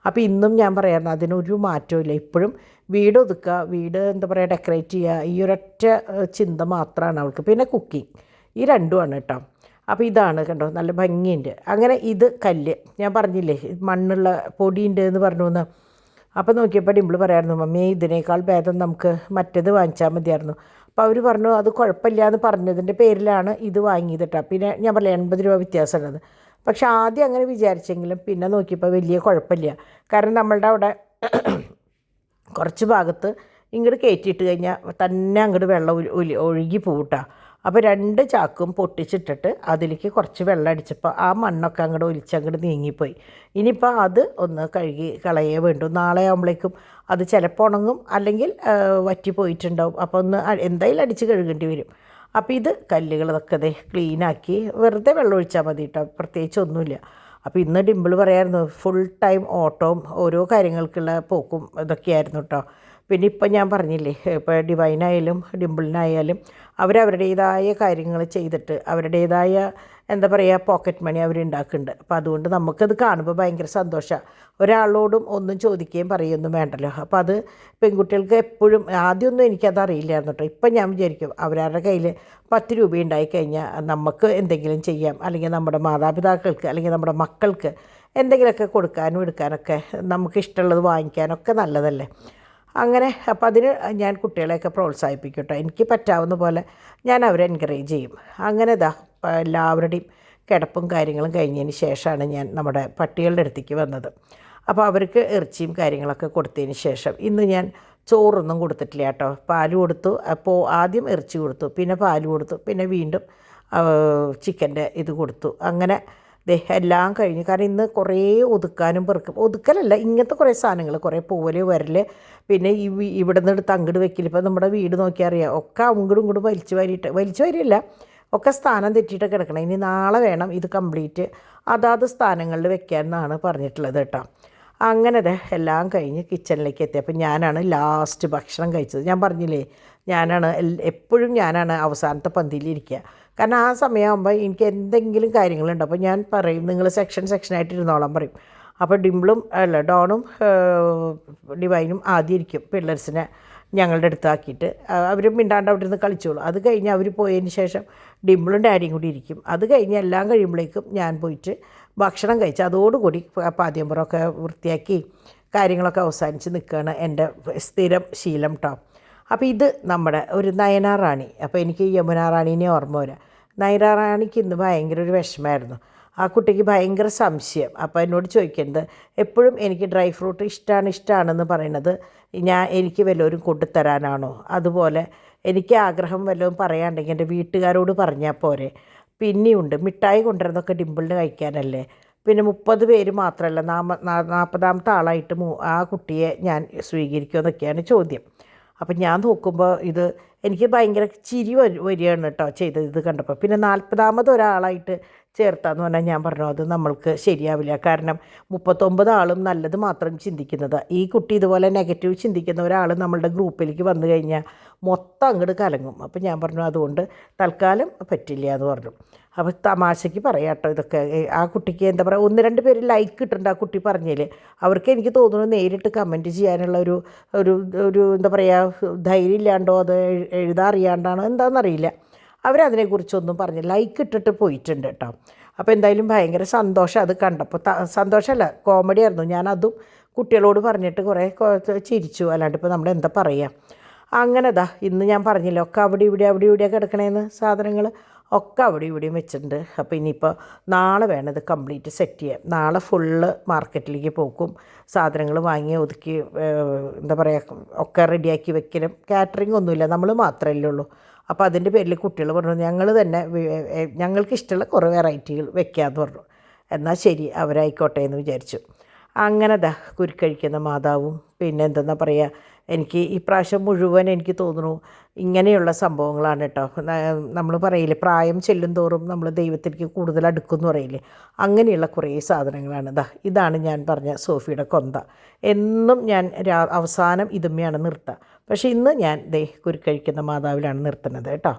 അപ്പോൾ ഇന്നും ഞാൻ പറയാറുണ്ട് അതിനൊരു മാറ്റവും ഇല്ല. ഇപ്പോഴും വീട് ഒതുക്കുക, വീട് എന്താ പറയുക ഡെക്കറേറ്റ് ചെയ്യുക, ഈ ഒരൊറ്റ ചിന്ത മാത്രമാണ് അവൾക്ക്. പിന്നെ കുക്കിംഗ്, ഈ രണ്ടുമാണ് കേട്ടോ. അപ്പോൾ ഇതാണ് കണ്ടോ, നല്ല ഭംഗിയുണ്ട്. അങ്ങനെ ഇത് കല്ല് ഞാൻ പറഞ്ഞില്ലേ മണ്ണുള്ള പൊടിയുണ്ട് എന്ന് പറഞ്ഞു എന്ന്. അപ്പോൾ നോക്കിയപ്പോൾ ഡിമ്പിൾ പറയായിരുന്നു, മമ്മി ഇതിനേക്കാൾ ഭേദം നമുക്ക് മറ്റേത് വാങ്ങിച്ചാൽ മതിയായിരുന്നു. അപ്പോൾ അവർ പറഞ്ഞു അത് കുഴപ്പമില്ല എന്ന് പറഞ്ഞതിൻ്റെ പേരിലാണ് ഇത് വാങ്ങിയത് കേട്ടോ. പിന്നെ ഞാൻ പറയാം 80 രൂപ വ്യത്യാസമുള്ളത്. പക്ഷെ ആദ്യം അങ്ങനെ വിചാരിച്ചെങ്കിലും പിന്നെ നോക്കിയപ്പോൾ വലിയ കുഴപ്പമില്ല. കാരണം നമ്മളുടെ അവിടെ കുറച്ച് ഭാഗത്ത് ഇങ്ങോട്ട് കയറ്റിയിട്ട് കഴിഞ്ഞാൽ തന്നെ അങ്ങോട്ട് വെള്ളം ഒഴുകി പോകട്ടോ. അപ്പോൾ 2 ചാക്കും പൊട്ടിച്ചിട്ടിട്ട് അതിലേക്ക് കുറച്ച് വെള്ളം അടിച്ചപ്പോൾ ആ മണ്ണൊക്കെ അങ്ങോട്ട് ഒലിച്ചങ്ങോട്ട് നീങ്ങിപ്പോയി. ഇനിയിപ്പോൾ അത് ഒന്ന് കഴുകി കളയേ വേണ്ടു. നാളെ ആകുമ്പോഴേക്കും അത് ചിലപ്പോൾ ഉണങ്ങും, അല്ലെങ്കിൽ വറ്റി പോയിട്ടുണ്ടാവും. അപ്പോൾ ഒന്ന് എന്തായാലും അടിച്ച് കഴുകേണ്ടി വരും. അപ്പോൾ ഇത് കല്ലുകളൊക്കെ ക്ലീനാക്കി വെറുതെ വെള്ളം ഒഴിച്ചാൽ മതി കേട്ടോ, പ്രത്യേകിച്ച് ഒന്നുമില്ല. അപ്പോൾ ഇന്ന് ഡിമ്പിൾ പറയായിരുന്നു ഫുൾ ടൈം ഓട്ടവും ഓരോ കാര്യങ്ങൾക്കുള്ള പോക്കും ഇതൊക്കെയായിരുന്നു കേട്ടോ. പിന്നെ ഇപ്പം ഞാൻ പറഞ്ഞില്ലേ, ഇപ്പോൾ ഡിവൈനായാലും ഡിമ്പിളിനായാലും അവരവരുടേതായ കാര്യങ്ങൾ ചെയ്തിട്ട് അവരുടേതായ എന്താ പറയുക പോക്കറ്റ് മണി അവരുണ്ടാക്കുന്നുണ്ട്. അപ്പോൾ അതുകൊണ്ട് നമുക്കത് കാണുമ്പോൾ ഭയങ്കര സന്തോഷമാണ്. ഒരാളോടും ഒന്നും ചോദിക്കുകയും പറയുകയൊന്നും വേണ്ടല്ലോ. അപ്പോൾ അത് പെൺകുട്ടികൾക്ക് എപ്പോഴും ആദ്യമൊന്നും എനിക്കത് അറിയില്ലായിരുന്നു കേട്ടോ. ഇപ്പം ഞാൻ വിചാരിക്കും അവരവരുടെ കയ്യിൽ 10 രൂപ ഉണ്ടായിക്കഴിഞ്ഞാൽ നമുക്ക് എന്തെങ്കിലും ചെയ്യാം, അല്ലെങ്കിൽ നമ്മുടെ മാതാപിതാക്കൾക്ക് അല്ലെങ്കിൽ നമ്മുടെ മക്കൾക്ക് എന്തെങ്കിലുമൊക്കെ കൊടുക്കാനും എടുക്കാനൊക്കെ നമുക്ക് ഇഷ്ടമുള്ളത് വാങ്ങിക്കാനൊക്കെ നല്ലതല്ലേ. അങ്ങനെ അപ്പോൾ അതിന് ഞാൻ കുട്ടികളെയൊക്കെ പ്രോത്സാഹിപ്പിക്കും കേട്ടോ. എനിക്ക് പറ്റാവുന്ന പോലെ ഞാൻ അവരെ എൻകറേജ് ചെയ്യും. അങ്ങനെ എല്ലാവരുടെയും കിടപ്പും കാര്യങ്ങളും കഴിഞ്ഞതിന് ശേഷമാണ് ഞാൻ നമ്മുടെ പട്ടികളുടെ അടുത്തേക്ക് വന്നത്. അപ്പോൾ അവർക്ക് ഇറച്ചിയും കാര്യങ്ങളൊക്കെ കൊടുത്തതിന് ശേഷം ഇന്ന് ഞാൻ ചോറൊന്നും കൊടുത്തിട്ടില്ല കേട്ടോ. പാൽ കൊടുത്തു, അപ്പോൾ ആദ്യം ഇറച്ചി കൊടുത്തു, പിന്നെ പാൽ കൊടുത്തു, പിന്നെ വീണ്ടും ചിക്കൻ്റെ ഇത് കൊടുത്തു. അങ്ങനെ എല്ലാം കഴിഞ്ഞു. കാരണം ഇന്ന് കുറേ ഒതുക്കാനും ഒതുക്കലല്ല, ഇങ്ങനത്തെ കുറേ സാധനങ്ങൾ, കുറേ പൂവൽ വരൽ, പിന്നെ ഇവിടെ നിന്ന് എടുത്ത് അങ്ങോട്ട് വെക്കില്ല. ഇപ്പോൾ നമ്മുടെ വീട് നോക്കിയാൽ അറിയാം, ഒക്കെ അങ്ങോട്ടും ഇങ്ങോട്ടും വലിച്ചു വരില്ല, ഒക്കെ സ്ഥാനം തെറ്റിയിട്ട് കിടക്കണം. ഇനി നാളെ വേണം ഇത് കംപ്ലീറ്റ് അതാത് സ്ഥാനങ്ങളിൽ വെക്കാമെന്നാണ് പറഞ്ഞിട്ടുള്ളത് കേട്ടോ. അങ്ങനെ എല്ലാം കഴിഞ്ഞ് കിച്ചണിലേക്ക് എത്തിയപ്പോൾ ഞാനാണ് ലാസ്റ്റ് ഭക്ഷണം കഴിച്ചത്. ഞാൻ പറഞ്ഞില്ലേ, എപ്പോഴും ഞാനാണ് അവസാനത്തെ പന്തിയിലിരിക്കുക. കാരണം ആ സമയമാകുമ്പോൾ എനിക്ക് എന്തെങ്കിലും കാര്യങ്ങളുണ്ട്. അപ്പോൾ ഞാൻ പറയും നിങ്ങൾ സെക്ഷനായിട്ട് ഇരുന്നോളാൻ പറയും. അപ്പോൾ ഡോണും ഡിവൈനും ആദ്യം ഇരിക്കും പിള്ളേഴ്സിനെ ഞങ്ങളുടെ അടുത്താക്കിയിട്ട്. അവർ മിണ്ടാണ്ട് അവിടെ നിന്ന് കളിച്ചോളൂ. അത് കഴിഞ്ഞ് അവർ പോയതിന് ശേഷം ഡിമ്പിളും ഡാഡിയും കൂടി ഇരിക്കും. അത് കഴിഞ്ഞ് എല്ലാം കഴിയുമ്പോഴേക്കും ഞാൻ പോയിട്ട് ഭക്ഷണം കഴിച്ച് അതോടുകൂടി പാദ്യമ്പുറമൊക്കെ വൃത്തിയാക്കി കാര്യങ്ങളൊക്കെ അവസാനിച്ച് നിൽക്കുകയാണ് എൻ്റെ സ്ഥിരം ശീലം കേട്ടോ. അപ്പോൾ ഇത് നമ്മുടെ ഒരു നയന റാണി. അപ്പോൾ എനിക്ക് യമുന റാണീനെ ഓർമ്മ വരാം. നയന റാണിക്ക് ഇന്ന് ഭയങ്കര ഒരു വിഷമമായിരുന്നു. ആ കുട്ടിക്ക് ഭയങ്കര സംശയം. അപ്പോൾ എന്നോട് ചോദിക്കുന്നത് എപ്പോഴും എനിക്ക് ഡ്രൈ ഫ്രൂട്ട് ഇഷ്ടമാണെന്ന് പറയണത് എനിക്ക് വല്ലവരും കൊണ്ടുതരാനാണോ, അതുപോലെ എനിക്ക് ആഗ്രഹം വല്ലതും പറയാണ്ടെങ്കിൽ എൻ്റെ വീട്ടുകാരോട് പറഞ്ഞാൽ പോരെ, പിന്നെയുണ്ട് മിഠായി കൊണ്ടുവരുന്നതൊക്കെ ഡിമ്പിളിന് കഴിക്കാനല്ലേ. പിന്നെ 30 പേര് മാത്രമല്ല 40ാമത്തെ ആളായിട്ട് ആ കുട്ടിയെ ഞാൻ സ്വീകരിക്കുമെന്നൊക്കെയാണ് ചോദ്യം. അപ്പം ഞാൻ നോക്കുമ്പോൾ എനിക്ക് ഭയങ്കര ചിരി വരികയാണ് കേട്ടോ ചെയ്തത് ഇത് കണ്ടപ്പോൾ. പിന്നെ 40ാമത് ഒരാളായിട്ട് ചേർത്താന്ന് പറഞ്ഞാൽ ഞാൻ പറഞ്ഞു അത് നമ്മൾക്ക് ശരിയാവില്ല. കാരണം 39 ആളും നല്ലത് മാത്രം ചിന്തിക്കുന്നത്. ഈ കുട്ടി ഇതുപോലെ നെഗറ്റീവ് ചിന്തിക്കുന്ന ഒരാൾ നമ്മളുടെ ഗ്രൂപ്പിലേക്ക് വന്നു കഴിഞ്ഞാൽ മൊത്തം അങ്ങോട്ട് കലങ്ങും. അപ്പം ഞാൻ പറഞ്ഞു അതുകൊണ്ട് തൽക്കാലം പറ്റില്ല എന്ന് പറഞ്ഞു. അപ്പോൾ തമാശയ്ക്ക് പറയാം കേട്ടോ ഇതൊക്കെ. ആ കുട്ടിക്ക് എന്താ പറയുക 1-2 പേര് ലൈക്ക് ഇട്ടിട്ടുണ്ട് ആ കുട്ടി പറഞ്ഞതിൽ. അവർക്ക് എനിക്ക് തോന്നുന്നു നേരിട്ട് കമൻറ്റ് ചെയ്യാനുള്ള ഒരു ഒരു ഒരു എന്താ പറയുക ധൈര്യം ഇല്ലാണ്ടോ അത് എഴുതാൻ അറിയാണ്ടാണോ എന്താണെന്നറിയില്ല. അവരതിനെക്കുറിച്ചൊന്നും പറഞ്ഞ് ലൈക്ക് ഇട്ടിട്ട് പോയിട്ടുണ്ട് കേട്ടോ. അപ്പോൾ എന്തായാലും ഭയങ്കര സന്തോഷം അത് കണ്ടപ്പോൾ. സന്തോഷമല്ല, കോമഡി ആയിരുന്നു. ഞാനതും കുട്ടികളോട് പറഞ്ഞിട്ട് കുറേ ചിരിച്ചു. അല്ലാണ്ട് ഇപ്പോൾ നമ്മൾ എന്താ പറയുക. അങ്ങനെ ഇന്ന് ഞാൻ പറഞ്ഞില്ല ഒക്കെ അവിടെ ഇവിടെ കിടക്കണേന്ന് സാധനങ്ങൾ ഒക്കെ അവിടെ ഇവിടെയും വെച്ചിട്ടുണ്ട്. അപ്പോൾ ഇനിയിപ്പോൾ നാളെ വേണം ഇത് കംപ്ലീറ്റ് സെറ്റ് ചെയ്യാൻ. നാളെ ഫുള്ള് മാർക്കറ്റിലേക്ക് പോക്കും, സാധനങ്ങൾ വാങ്ങി ഒതുക്കി എന്താ പറയുക ഒക്കെ റെഡിയാക്കി വെക്കലും. കാറ്ററിംഗ് ഒന്നുമില്ല, നമ്മൾ മാത്രമല്ലേ ഉള്ളൂ. അപ്പോൾ അതിൻ്റെ പേരിൽ കുട്ടികൾ പറഞ്ഞു ഞങ്ങൾ തന്നെ ഞങ്ങൾക്ക് ഇഷ്ടമുള്ള കുറേ വെറൈറ്റികൾ വെക്കാമെന്ന് പറഞ്ഞു. എന്നാൽ ശരി അവരായിക്കോട്ടെ എന്ന് വിചാരിച്ചു. അങ്ങനെ കുരുക്കഴിക്കുന്ന മാതാവും പിന്നെ എന്തെന്നാ പറയുക എനിക്ക് ഈ പ്രാവശ്യം മുഴുവൻ എനിക്ക് തോന്നുന്നു ഇങ്ങനെയുള്ള സംഭവങ്ങളാണ് കേട്ടോ. നമ്മൾ പറയില്ലേ പ്രായം ചെല്ലും തോറും നമ്മൾ ദൈവത്തിലേക്ക് കൂടുതൽ അടുക്കുമെന്ന് പറയില്ലേ, അങ്ങനെയുള്ള കുറേ സാധനങ്ങളാണ്. ഇതാണ് ഞാൻ പറഞ്ഞ സോഫിയുടെ കൊന്ത. എന്നും ഞാൻ അവസാനം ഇതുമ്മയാണ് നിർത്തുക. പക്ഷേ ഇന്ന് ഞാൻ കുരുക്കഴിക്കുന്ന മാതാവിലാണ് നിർത്തുന്നത് കേട്ടോ.